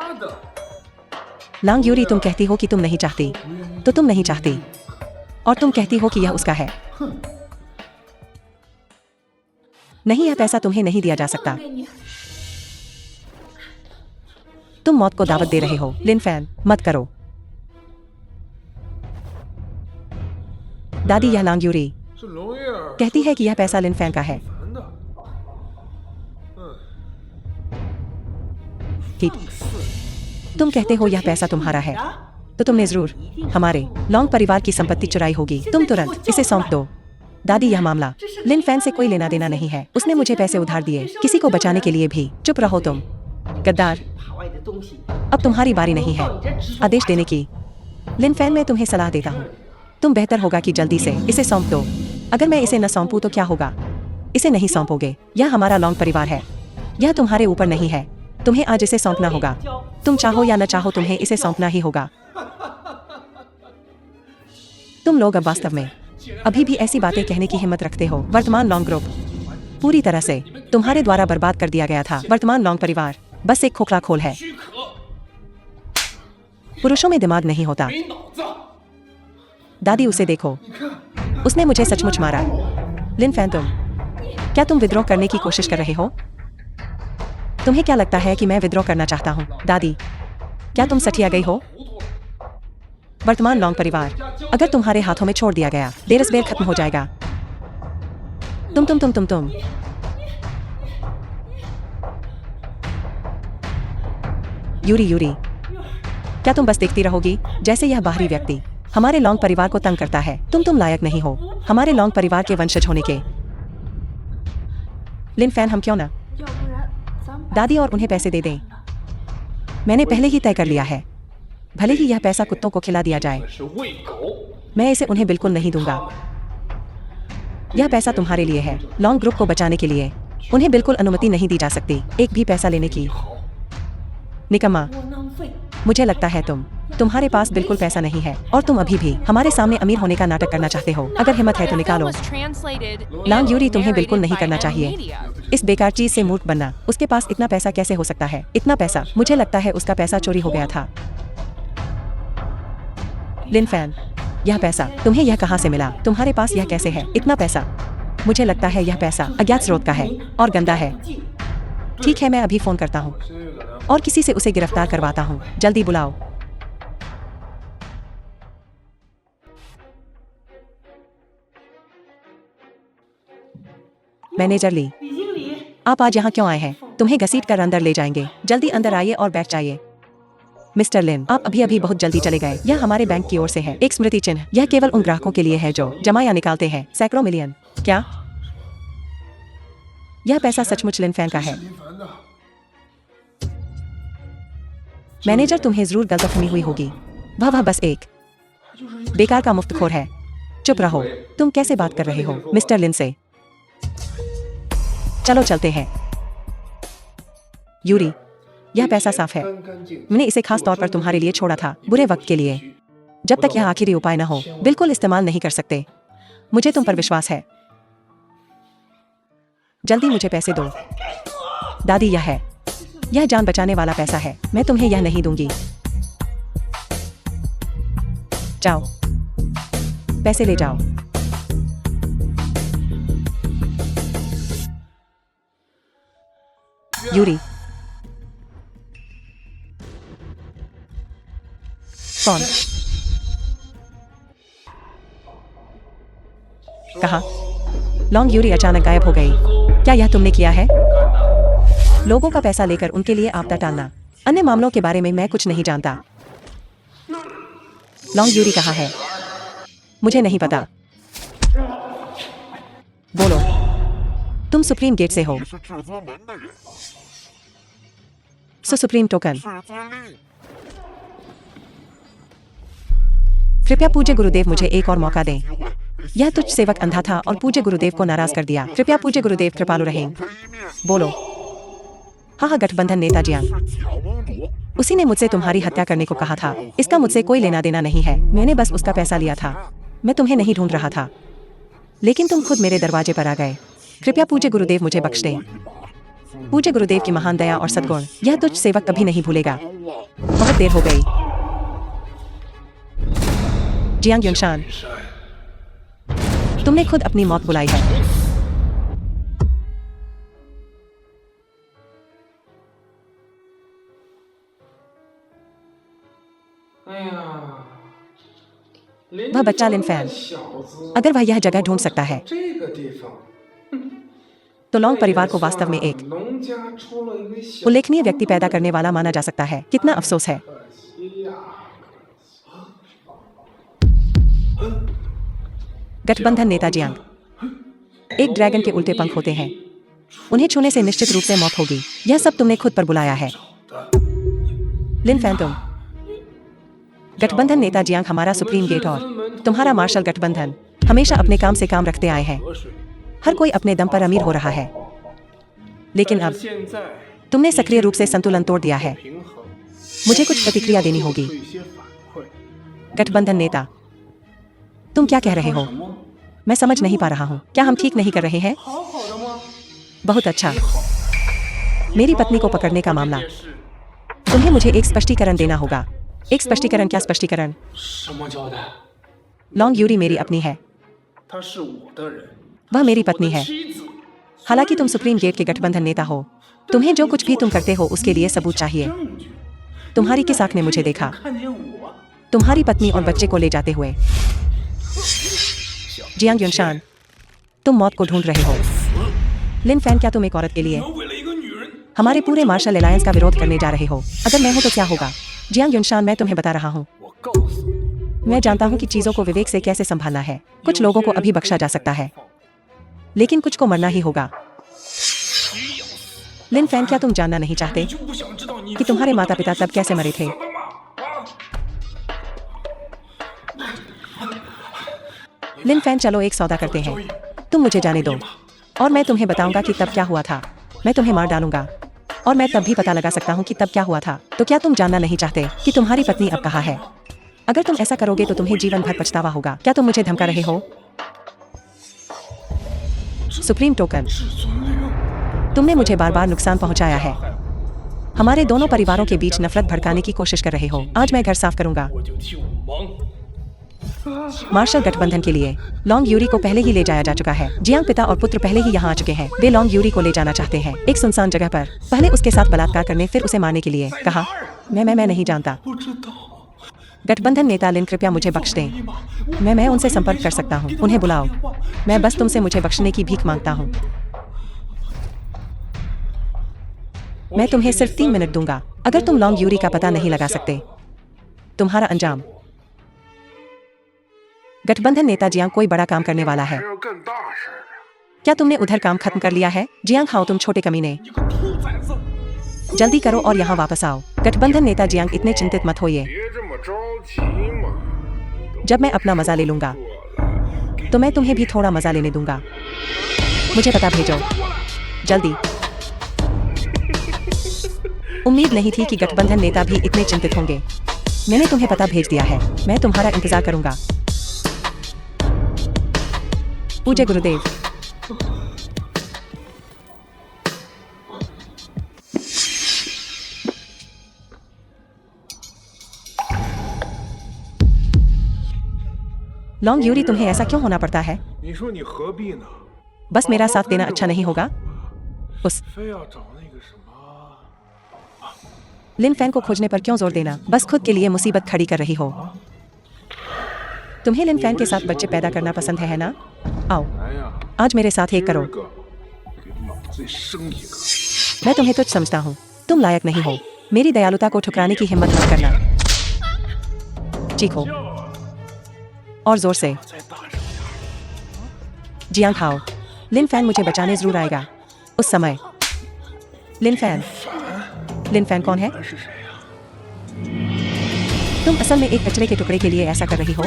लांग यूरी, तुम कहती हो कि तुम नहीं चाहती, तो तुम नहीं चाहती, और तुम कहती हो कि यह उसका है। नहीं, यह पैसा तुम्हें नहीं दिया जा सकता। तुम मौत को दावत दे रहे हो। लिन फैन, मत करो। दादी, यह लांग यूरी कहती है कि यह पैसा लिन फैन का है। ठीक, तुम कहते हो यह पैसा तुम्हारा है, तो तुमने जरूर हमारे लॉन्ग परिवार की संपत्ति चुराई होगी। तुम तुरंत इसे सौंप दो। दादी, यह मामला लिन फैन से कोई लेना देना नहीं है। उसने मुझे पैसे उधार दिए, किसी को बचाने के लिए भी। चुप रहो तुम, गद्दार। अब तुम्हारी बारी नहीं है आदेश देने की। लिन फैन, मैं तुम्हें सलाह देता हूँ, तुम बेहतर होगा कि जल्दी से इसे सौंप दो। अगर मैं इसे न सौंपूं तो क्या होगा? इसे नहीं सौंपोगे। यह हमारा लॉन्ग परिवार है। यह तुम्हारे ऊपर नहीं है। तुम्हें आज इसे सौंपना होगा। तुम चाहो या न चाहो, तुम्हें इसे सौंपना ही होगा। तुम लोग अब वास्तव में अभी भी ऐसी बातें कहने की हिम्मत रखते हो? वर्तमान लॉन्ग ग्रुप पूरी तरह से तुम्हारे द्वारा बर्बाद कर दिया गया था। वर्तमान लॉन्ग परिवार बस एक खोखला खोल है। पुरुषों में दिमाग नहीं होता। दादी, उसे देखो, उसने मुझे सचमुच मारा। लिन फैन, क्या तुम विद्रोह करने की कोशिश कर रहे हो? तुम्हें क्या लगता है कि मैं विद्रोह करना चाहता हूँ? दादी, क्या तुम सठिया गई हो? वर्तमान लॉन्ग परिवार अगर तुम्हारे हाथों में छोड़ दिया गया, देरसबेर खत्म हो जाएगा। तुम यूरी, क्या तुम बस देखती रहोगी जैसे यह बाहरी व्यक्ति हमारे लॉन्ग परिवार को तंग करता है? तुम लायक नहीं हो हमारे लॉन्ग परिवार के वंशज होने के। लिन फैन, हम क्यों ना दादी और उन्हें पैसे दे दें? मैंने पहले ही तय कर लिया है, भले ही यह पैसा कुत्तों को खिला दिया जाए, मैं इसे उन्हें बिल्कुल नहीं दूंगा। यह पैसा तुम्हारे लिए है, लॉन्ग ग्रुप को बचाने के लिए। उन्हें बिल्कुल अनुमति नहीं दी जा सकती एक भी पैसा लेने की। निकम्मा, मुझे लगता है तुम्हारे पास बिल्कुल पैसा नहीं है और तुम अभी भी हमारे सामने अमीर होने का नाटक करना चाहते हो। अगर हिम्मत है तो निकालो। लॉन्ग यूरी, तुम्हें बिल्कुल नहीं करना चाहिए इस बेकार चीज से मूर्ख बनना। उसके पास इतना पैसा कैसे हो सकता है? इतना पैसा, मुझे लगता है उसका पैसा चोरी हो गया था। लिन फैन, यह पैसा तुम्हें यह कहां से मिला? तुम्हारे पास यह कैसे है इतना पैसा? मुझे लगता है यह पैसा अज्ञात स्रोत का है और गंदा है। ठीक है, मैं अभी फोन करता हूँ और किसी से उसे गिरफ्तार करवाता हूँ। जल्दी बुलाओ। मैनेजर ली, आप आज यहाँ क्यों आए हैं? तुम्हें घसीट कर अंदर ले जाएंगे। जल्दी अंदर आइए और बैठ जाइए। मिस्टर लिन, आप अभी बहुत जल्दी चले गए। यह हमारे बैंक की ओर से है, एक स्मृति चिन्ह। यह केवल उन ग्राहकों के लिए है जो जमा या निकालते हैं सैकड़ों मिलियन। क्या यह पैसा सचमुच लिन फैन का है? मैनेजर, तुम्हें जरूर गलतफहमी हुई होगी। वह बस एक बेकार का मुफ्तखोर है। चुप रहो। तुम कैसे बात कर रहे हो मिस्टर लिन से? चलो चलते हैं। यूरी, यह पैसा साफ है। मैंने इसे खास तौर पर तुम्हारे लिए छोड़ा था, बुरे वक्त के लिए। जब तक यह आखिरी उपाय न हो, बिल्कुल इस्तेमाल नहीं कर सकते। मुझे तुम पर विश्वास है। जल्दी मुझे पैसे दो। दादी, यह जान बचाने वाला पैसा है। मैं तुम्हें यह नहीं दूंगी। जाओ, पैसे ले जाओ। यूरी, कौन? कहा? लॉन्ग यूरी अचानक गायब हो गई। क्या यह तुमने किया है? लोगों का पैसा लेकर उनके लिए आपदा टालना। अन्य मामलों के बारे में मैं कुछ नहीं जानता। लॉन्ग यूरी कहाँ है? मुझे नहीं पता। बोलो, तुम सुप्रीम गेट से हो। Supreme token. कृपया पूज्य गुरुदेव मुझे एक और मौका दें। यह तुच्छ सेवक अंधा था और पूज्य गुरुदेव को नाराज कर दिया। कृपया पूज्य गुरुदेव कृपालु रहें। बोलो। हाँ, गठबंधन नेता जियांग, उसी ने मुझसे तुम्हारी हत्या करने को कहा था। इसका मुझसे कोई लेना देना नहीं है। मैंने बस उसका पैसा लिया था। मैं तुम्हें नहीं ढूंढ रहा था, लेकिन तुम खुद मेरे दरवाजे पर आ गए। कृपया पूज्य गुरुदेव मुझे बख्श दें। पूज्य गुरुदेव की महान दया और सद्गुण यह तुच्छ सेवक कभी नहीं भूलेगा। बहुत देर हो गई। जियांग युनशान, तुमने खुद अपनी मौत बुलाई है। वह बच्चा लिन फैन, अगर वह यह जगह ढूंढ सकता है तो लॉन्ग परिवार को वास्तव में एक उल्लेखनीय व्यक्ति पैदा करने वाला माना जा सकता है। कितना अफसोस है। गठबंधन नेता जियांग, एक ड्रैगन के उल्टे पंख होते हैं। उन्हें छूने से निश्चित रूप से मौत होगी। यह सब तुमने खुद पर बुलाया है। लिन फैन, तुम गठबंधन नेता जियांग, हमारा सुप्रीम गेट और तुम्हारा मार्शल गठबंधन हमेशा अपने काम से काम रखते आए हैं। हर कोई अपने दम पर अमीर हो रहा है, लेकिन अब तुमने सक्रिय रूप से संतुलन तोड़ दिया है। मुझे कुछ प्रतिक्रिया देनी होगी। गठबंधन नेता, तुम क्या कह रहे हो? मैं समझ नहीं पा रहा हूँ। क्या हम ठीक नहीं कर रहे हैं? बहुत अच्छा। मेरी पत्नी को पकड़ने का मामला। तुम्हें मुझे एक स्पष्टीकरण देना होगा। एक स्पष्टीकरण? क्या स्पष्टीकरण? लॉन्ग यूरी मेरी अपनी है। वह मेरी पत्नी है। हालांकि तुम सुप्रीम गेट के गठबंधन नेता हो, तुम्हें जो कुछ भी तुम करते हो उसके लिए सबूत चाहिए। तुम्हारी किस आंख ने मुझे देखा तुम्हारी पत्नी और बच्चे को ले जाते हुए? जियांग युनशान, तुम मौत को ढूंढ रहे हो। लिन फैन, क्या तुम एक औरत के लिए हमारे पूरे मार्शल अलायंस का विरोध करने जा रहे हो? अगर मैं हूं तो क्या होगा? जियांग युनशान, मैं तुम्हें बता रहा हूं। मैं जानता हूं कि चीजों को विवेक से कैसे संभालना है। कुछ लोगों को अभी बख्शा जा सकता है, लेकिन कुछ को मरना ही होगा। लिन फैन, क्या तुम जानना नहीं चाहते कि तुम्हारे माता पिता तब कैसे मरे थे? लिन फैन, चलो एक सौदा करते हैं। तुम मुझे जाने दो और मैं तुम्हें बताऊंगा कि तब क्या हुआ था। मैं तुम्हें मार डालूंगा और मैं तब भी पता लगा सकता हूं कि तब क्या हुआ था। तो क्या तुम जानना नहीं चाहते कि तुम्हारी पत्नी अब कहाँ है? अगर तुम ऐसा करोगे तो तुम्हें जीवन भर पछतावा होगा। क्या तुम मुझे धमका रहे हो? सुप्रीम टोकन, तुमने मुझे बार बार नुकसान पहुंचाया है। हमारे दोनों परिवारों के बीच नफरत भड़काने की कोशिश कर रहे हो। आज मैं घर साफ करूंगा। मार्शल गठबंधन के लिए लॉन्ग यूरी को पहले ही ले जाया जा चुका है। जियांग पिता और पुत्र पहले ही यहाँ आ चुके हैं। वे लॉन्ग यूरी को ले जाना चाहते हैं एक सुनसान जगह पर, पहले उसके साथ बलात्कार करने, फिर उसे मारने के लिए कहा। मैं नहीं जानता। गठबंधन नेता लिन, कृपया मुझे बख्श दें। मैं उनसे संपर्क कर सकता हूँ। उन्हें बुलाओ। मैं बस तुमसे मुझे बख्शने की भीख मांगता हूँ। मैं तुम्हें सिर्फ 3 मिनट दूंगा। अगर तुम लॉन्ग यूरी का पता नहीं लगा सकते, तुम्हारा अंजाम। गठबंधन नेता जियांग कोई बड़ा काम करने वाला है। क्या तुमने उधर काम खत्म कर लिया है? जियांग हाओ, तुम छोटे कमीने, जल्दी करो और यहाँ वापस आओ। गठबंधन नेता जियांग, इतने चिंतित मत होइए। जब मैं अपना मजा ले लूंगा तो मैं तुम्हें भी थोड़ा मजा लेने दूंगा। मुझे पता भेजो जल्दी। उम्मीद नहीं थी कि गठबंधन नेता भी इतने चिंतित होंगे। मैंने तुम्हें पता भेज दिया है। मैं तुम्हारा इंतजार करूंगा। पूज्य गुरुदेव। लॉन्ग यूरी, तुम्हें ऐसा क्यों होना पड़ता है? बस मेरा साथ देना अच्छा नहीं होगा? उस लिन फैन को खोजने पर क्यों जोर देना? बस खुद के लिए मुसीबत खड़ी कर रही हो। तुम्हें लिन फैन के साथ बच्चे पैदा करना पसंद है ना? आओ, आज मेरे साथ एक करो। मैं तुम्हें तुच्छ समझता हूँ। तुम लायक नहीं हो। मेरी दयालुता को ठुकराने की हिम्मत मत करना। चीखो और जोर से। जियांग हाओ, लिन फैन मुझे बचाने जरूर आएगा उस समय। लिन फैन कौन है? तुम असल में एक कचरे के टुकड़े के लिए ऐसा कर रही हो?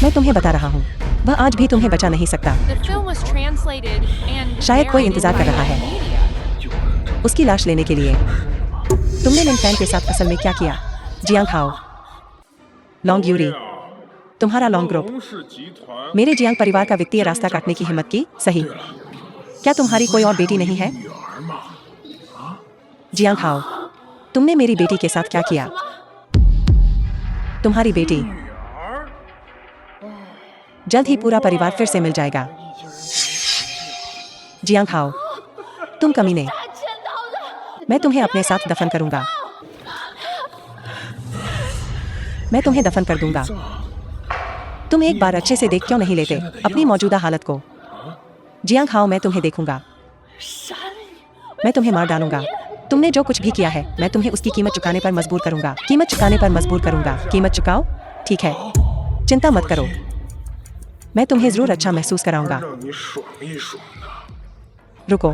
मैं तुम्हें बता रहा हूँ, वह आज भी तुम्हें बचा नहीं सकता। शायद कोई इंतजार कर रहा है उसकी लाश लेने के लिए। तुमने लिन फैन के साथ असल में क्या किया? जियांग हाओ, लॉन्ग यूरी, तुम्हारा लॉन्ग ग्रुप मेरे जियांग परिवार का वित्तीय रास्ता काटने की हिम्मत की। सही। क्या तुम्हारी कोई और बेटी नहीं है? जियांग हाओ, तुमने मेरी बेटी के साथ क्या किया? तुम्हारी बेटी, जल्द ही पूरा परिवार फिर से मिल जाएगा। जियांग हाओ, तुम कमीने, मैं तुम्हें अपने साथ दफन करूंगा। मैं तुम्हें दफन कर दूंगा। तुम एक बार अच्छे से देख क्यों नहीं लेते अपनी मौजूदा हालत को? जियांग हाओ, मैं तुम्हें देखूंगा। मैं तुम्हें मार डालूंगा। तुमने जो कुछ भी किया है, मैं तुम्हें उसकी कीमत चुकाने पर मजबूर करूंगा। कीमत चुकाने पर मजबूर करूंगा। कीमत चुकाओ। ठीक है, चिंता मत करो। मैं तुम्हें जरूर अच्छा महसूस कराऊंगा। रुको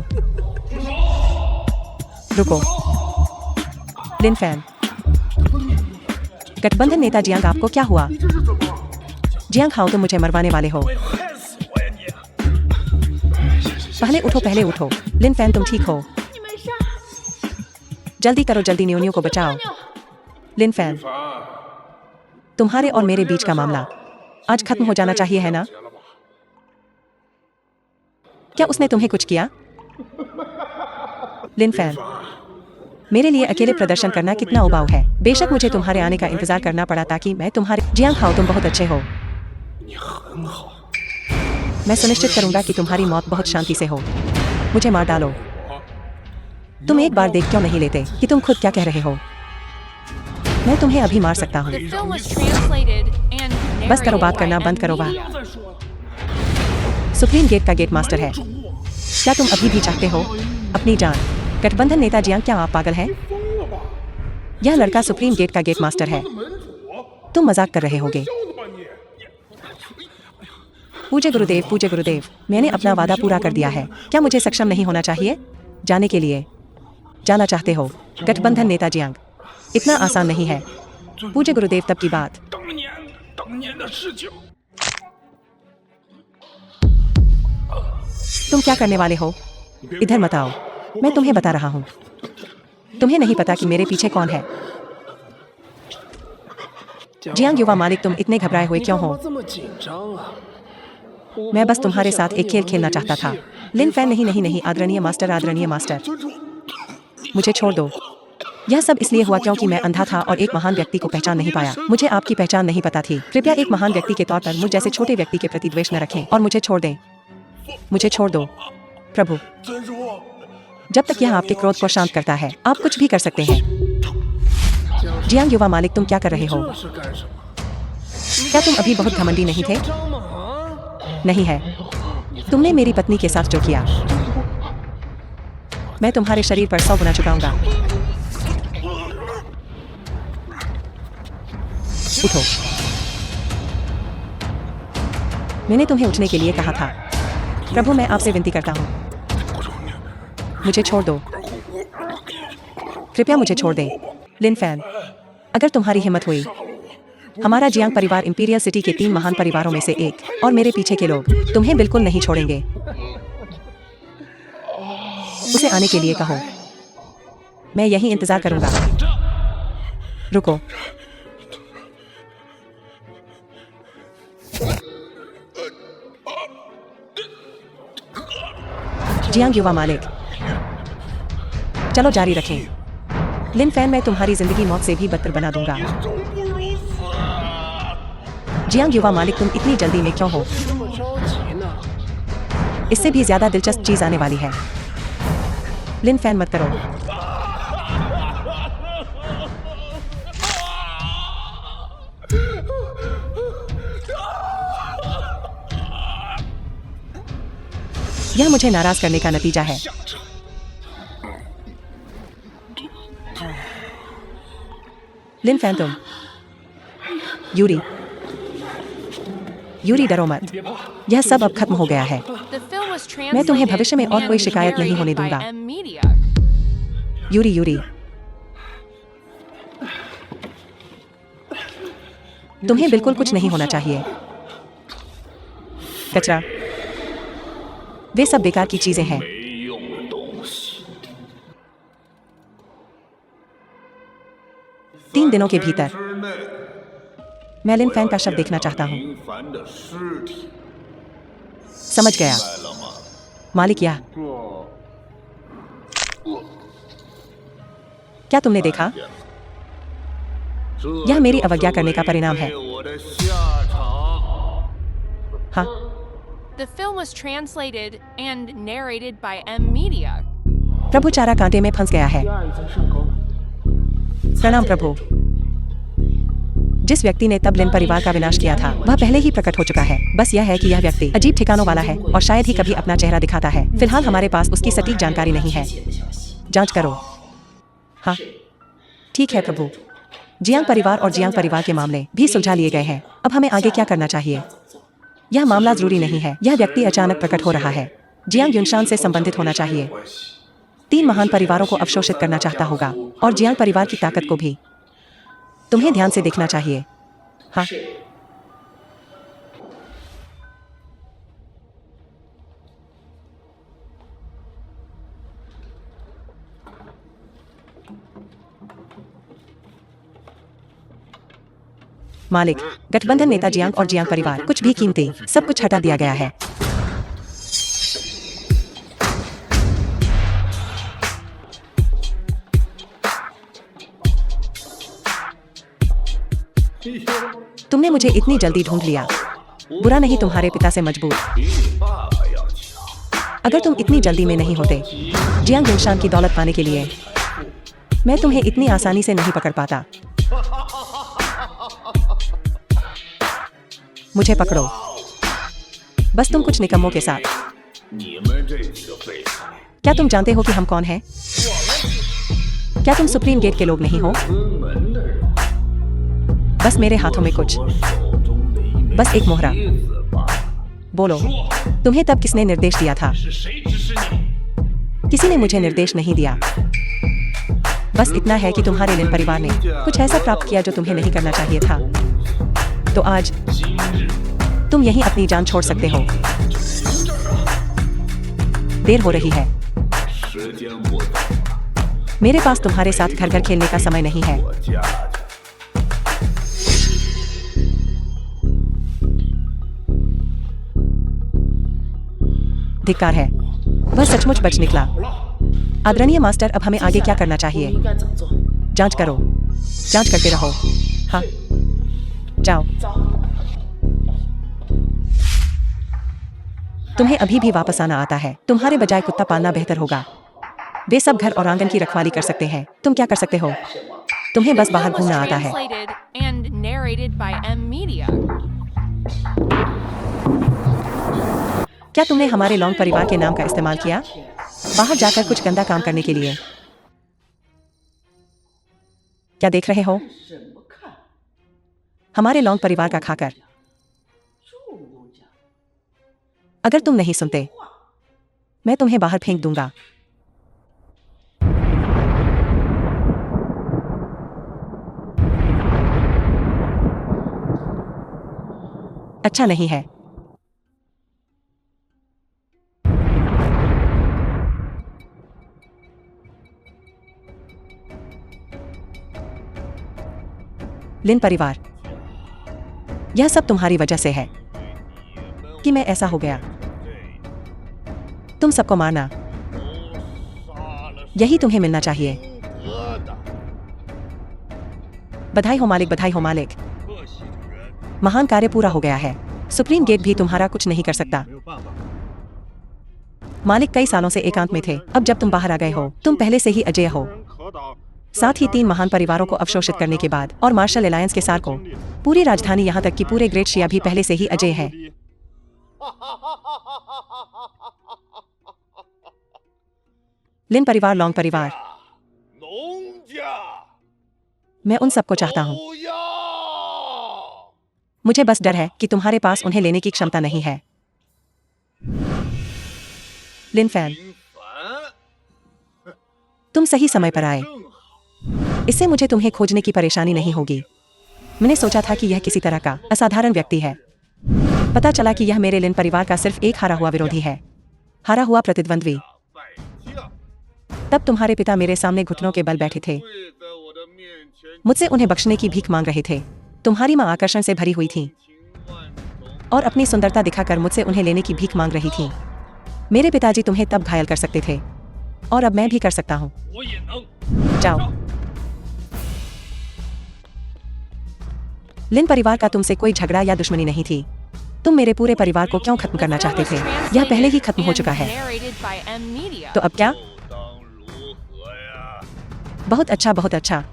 रुको। लिन फैन, गठबंधन नेता जियांग, आपको क्या हुआ? जियांग हाओ, तुम मुझे मरवाने वाले हो। पहले उठो। लिन फैन, तुम ठीक हो? जल्दी करो, जल्दी न्योन्यो को बचाओ। लिन फैन, तुम्हारे और मेरे बीच का मामला आज खत्म हो जाना चाहिए, है ना? क्या उसने तुम्हें कुछ किया? लिन फैन, मेरे लिए अकेले प्रदर्शन करना कितना उबाऊ है। बेशक मुझे तुम्हारे आने का इंतजार करना पड़ा ताकि मैं तुम्हारे। जियांग हाओ, तुम बहुत अच्छे हो। मैं सुनिश्चित करूंगा कि तुम्हारी मौत बहुत शांति से हो। मुझे मार डालो। तुम एक बार देख क्यों नहीं लेते कि तुम खुद क्या कह रहे हो? मैं तुम्हें अभी मार सकता हूँ। बस करो, बात करना बंद करो। सुप्रीम गेट का गेट मास्टर है। क्या तुम अभी भी चाहते हो अपनी जान? गठबंधन नेता जियांग, क्या आप पागल हैं? यह लड़का सुप्रीम गेट का गेट मास्टर है। तुम मजाक कर रहे होगे। पूज्य गुरुदेव, मैंने अपना वादा पूरा कर दिया है। क्या मुझे सक्षम नहीं होना चाहिए जाने के लिए? जाना चाहते हो गठबंधन नेता जियांग? इतना आसान नहीं है। पूज्य गुरुदेव, तब की बात। तुम क्या करने वाले हो? इधर मत आओ, मैं तुम्हें बता रहा हूँ। तुम्हें नहीं पता कि मेरे पीछे कौन है। जियांग युवा मालिक, तुम इतने घबराए हुए क्यों हो? मैं बस तुम्हारे साथ एक खेल खेलना चाहता था। लिन फैन, नहीं, आदरणीय मास्टर, मुझे छोड़ दो। यह सब इसलिए हुआ क्योंकि मैं अंधा था और एक महान व्यक्ति को पहचान नहीं पाया। मुझे आपकी पहचान नहीं पता थी। कृपया एक महान व्यक्ति के तौर पर मुझ जैसे छोटे व्यक्ति के प्रति द्वेष न रखें और मुझे छोड़ दें। मुझे छोड़ दो प्रभु। जब तक यह आपके क्रोध को शांत करता है, आप कुछ भी कर सकते हैं। जियांग युवा मालिक, तुम क्या कर रहे हो? क्या तुम अभी बहुत घमंडी नहीं थे? नहीं है। तुमने मेरी पत्नी के साथ जो किया, मैं तुम्हारे शरीर पर 100 गुना चुकाऊंगा। उठो। मैंने तुम्हें उठने के लिए कहा था। प्रभु, मैं आपसे विनती करता हूँ, मुझे छोड़ दो। कृपया मुझे छोड़ दें। लिन फैन, अगर तुम्हारी हिम्मत हुई, हमारा जियांग परिवार इंपीरियल सिटी के 3 महान परिवारों में से एक, और मेरे पीछे के लोग तुम्हें बिल्कुल नहीं छोड़ेंगे। उसे आने के लिए कहो, मैं यहीं इंतजार करूंगा। रुको। जियांग युवा मालिक, चलो जारी रखें। लिन फैन, मैं तुम्हारी जिंदगी मौत से भी बदतर बना दूंगा। जियांग युवा मालिक, तुम इतनी जल्दी में क्यों हो? इससे भी ज्यादा दिलचस्प चीज आने वाली है। लिन फैन, मत करो। यह मुझे नाराज करने का नतीजा है। लिन फैन, तुम यूरी, डरो मत। यह सब अब खत्म हो गया है। मैं तुम्हें भविष्य में और कोई शिकायत नहीं होने दूंगा। यूरी, तुम्हें बिल्कुल कुछ नहीं होना चाहिए। कचरा, वे सब बेकार की चीजें हैं। तीन दिनों के भीतर मैं लिन फैन का शव देखना चाहता हूँ। समझ गया मालिक। क्या तुमने देखा? यह मेरी अवज्ञा करने का परिणाम है। हाँ। The film was translated and narrated by M Media. प्रभु, चारा कांटे में फंस गया है। प्रणाम प्रभु। जिस व्यक्ति ने तब लिन परिवार का विनाश किया था, वह पहले ही प्रकट हो चुका है। बस यह है कि यह व्यक्ति अजीब ठिकानों वाला है और शायद ही कभी अपना चेहरा दिखाता है। फिलहाल हमारे पास उसकी सटीक जानकारी नहीं है। जांच करो। हाँ, ठीक है प्रभु। जियांग परिवार और जियांग परिवार के मामले भी सुलझा लिए गए हैं। अब हमें आगे क्या करना चाहिए? यह मामला जरूरी नहीं है। यह व्यक्ति अचानक प्रकट हो रहा है। जियांग युनशान से संबंधित होना चाहिए। 3 महान परिवारों को अवशोषित करना चाहता होगा और जियांग परिवार की ताकत को भी। तुम्हें ध्यान से देखना चाहिए। हाँ। मालिक, गठबंधन नेता जियांग और जियांग परिवार, कुछ भी कीमती, सब कुछ हटा दिया गया है। तुमने मुझे इतनी जल्दी ढूंढ लिया। बुरा नहीं तुम्हारे पिता से मजबूर। अगर तुम इतनी जल्दी में नहीं होते जियांग युनशान की दौलत पाने के लिए, मैं तुम्हें इतनी आसानी से नहीं पकड़ पाता। मुझे पकड़ो। बस तुम कुछ निकम्मों के साथ। 你们这几个废材， क्या तुम जानते हो कि हम कौन हैं? क्या तुम सुप्रीम गेट के लोग नहीं हो? 分门的人， बस मेरे हाथों में कुछ, 我手中的一枚 बस एक मोहरा। 棋子罢了。 बोलो, 说， तुम्हें तब किसने निर्देश दिया था? 是谁指使你？ किसी ने मुझे निर्देश नहीं दिया। बस इतना है कि तुम्हारे लिन परिवार ने कुछ ऐसा प्राप्त किया जो तुम्हें नहीं करना चाहिए था। तो आज 今日 तुम यहीं अपनी जान छोड़ सकते हो। 行这儿啊， देर हो रही है। 时间不早了， मेरे पास तुम्हारे साथ घर घर खेलने का समय नहीं है। 我家去。 धिक्कार है, वह सचमुच बच निकला। आदरणीय मास्टर, अब हमें आगे क्या करना चाहिए? 应该怎么做？ जांच करो, जांच करते रहो। हाँ, जाओ। 走。 तुम्हें अभी भी वापस आना आता है। तुम्हारे बजाय कुत्ता पालना बेहतर होगा। वे सब घर और आंगन की रखवाली कर सकते हैं। तुम क्या कर सकते हो? तुम्हें बस बाहर Was घूमना आता है। translated and narrated by M Media. क्या तुमने हमारे लॉन्ग परिवार के नाम का इस्तेमाल किया बाहर जाकर कुछ गंदा काम करने के लिए? क्या देख रहे हो? 什么看？ हमारे लॉन्ग परिवार का खाकर। 这东家 अगर तुम नहीं सुनते, मैं तुम्हें बाहर फेंक दूंगा। अच्छा नहीं है। लिन परिवार, यह सब तुम्हारी वजह से है कि मैं ऐसा हो गया। तुम सबको मारना, यही तुम्हें मिलना चाहिए। बधाई हो मालिक, बधाई हो मालिक। महान कार्य पूरा हो गया है। सुप्रीम गेट भी तुम्हारा कुछ नहीं कर सकता। मालिक कई सालों से एकांत में थे। अब जब तुम बाहर आ गए हो, तुम पहले से ही अजेय हो। साथ ही 3 महान परिवारों को अवशोषित करने के बाद और मार्शल अलायंस के सार को पूरी राजधानी यहाँ तक कि पूरे ग्रेट शिया भी पहले से ही अजेय है। लिन परिवार, लॉन्ग परिवार, 农家 मैं उन सबको चाहता हूँ। 不要。 मुझे बस डर है कि तुम्हारे पास उन्हें लेने की क्षमता नहीं है। लिन फैन, 林凡， तुम सही समय पर आए। 正好 इससे मुझे तुम्हें खोजने की परेशानी नहीं होगी। मैंने सोचा था कि यह किसी तरह का असाधारण व्यक्ति है। पता चला कि यह मेरे लिन परिवार का सिर्फ एक हारा हुआ विरोधी है, हारा हुआ प्रतिद्वंद्वी। 败将， तब तुम्हारे पिता मेरे सामने घुटनों के बल बैठे थे, 跪在我的面前， मुझसे उन्हें बख्शने की भीख मांग रहे थे। तुम्हारी माँ आकर्षण से भरी हुई थी 情万种， और अपनी सुंदरता दिखाकर मुझसे उन्हें लेने की भीख मांग रही थी। मेरे पिताजी तुम्हें तब घायल कर सकते थे और अब मैं भी कर सकता हूँ। 我也能。 जाओ। लिन परिवार का तुमसे कोई झगड़ा या दुश्मनी नहीं थी। तुम मेरे पूरे परिवार को क्यों खत्म करना चाहते थे? यह पहले ही खत्म हो चुका है। Narrated by M Media. तो अब क्या? 又当如何呀？ बहुत अच्छा, बहुत अच्छा।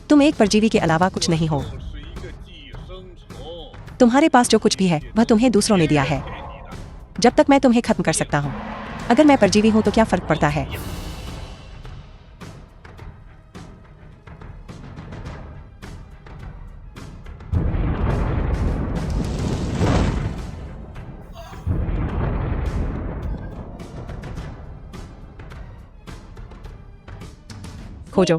तुम एक परजीवी के अलावा कुछ नहीं हो। 我是一个寄生虫， तुम्हारे पास जो कुछ भी है वह तुम्हें दूसरों ने दिया है। 给你的。 जब तक मैं तुम्हें खत्म कर सकता हूँ। अगर मैं परजीवी हूँ तो क्या फर्क पड़ता है? खोजो,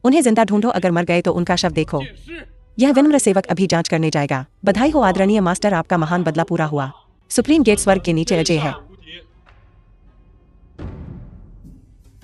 उन्हें जिंदा ढूंढो। अगर मर गए तो उनका शव देखो। 剑师， यह विनम्र सेवक अभी जांच करने जाएगा। बधाई हो आदरणीय मास्टर, आपका महान बदला पूरा हुआ। सुप्रीम गेट स्वर्ग के नीचे अजय है।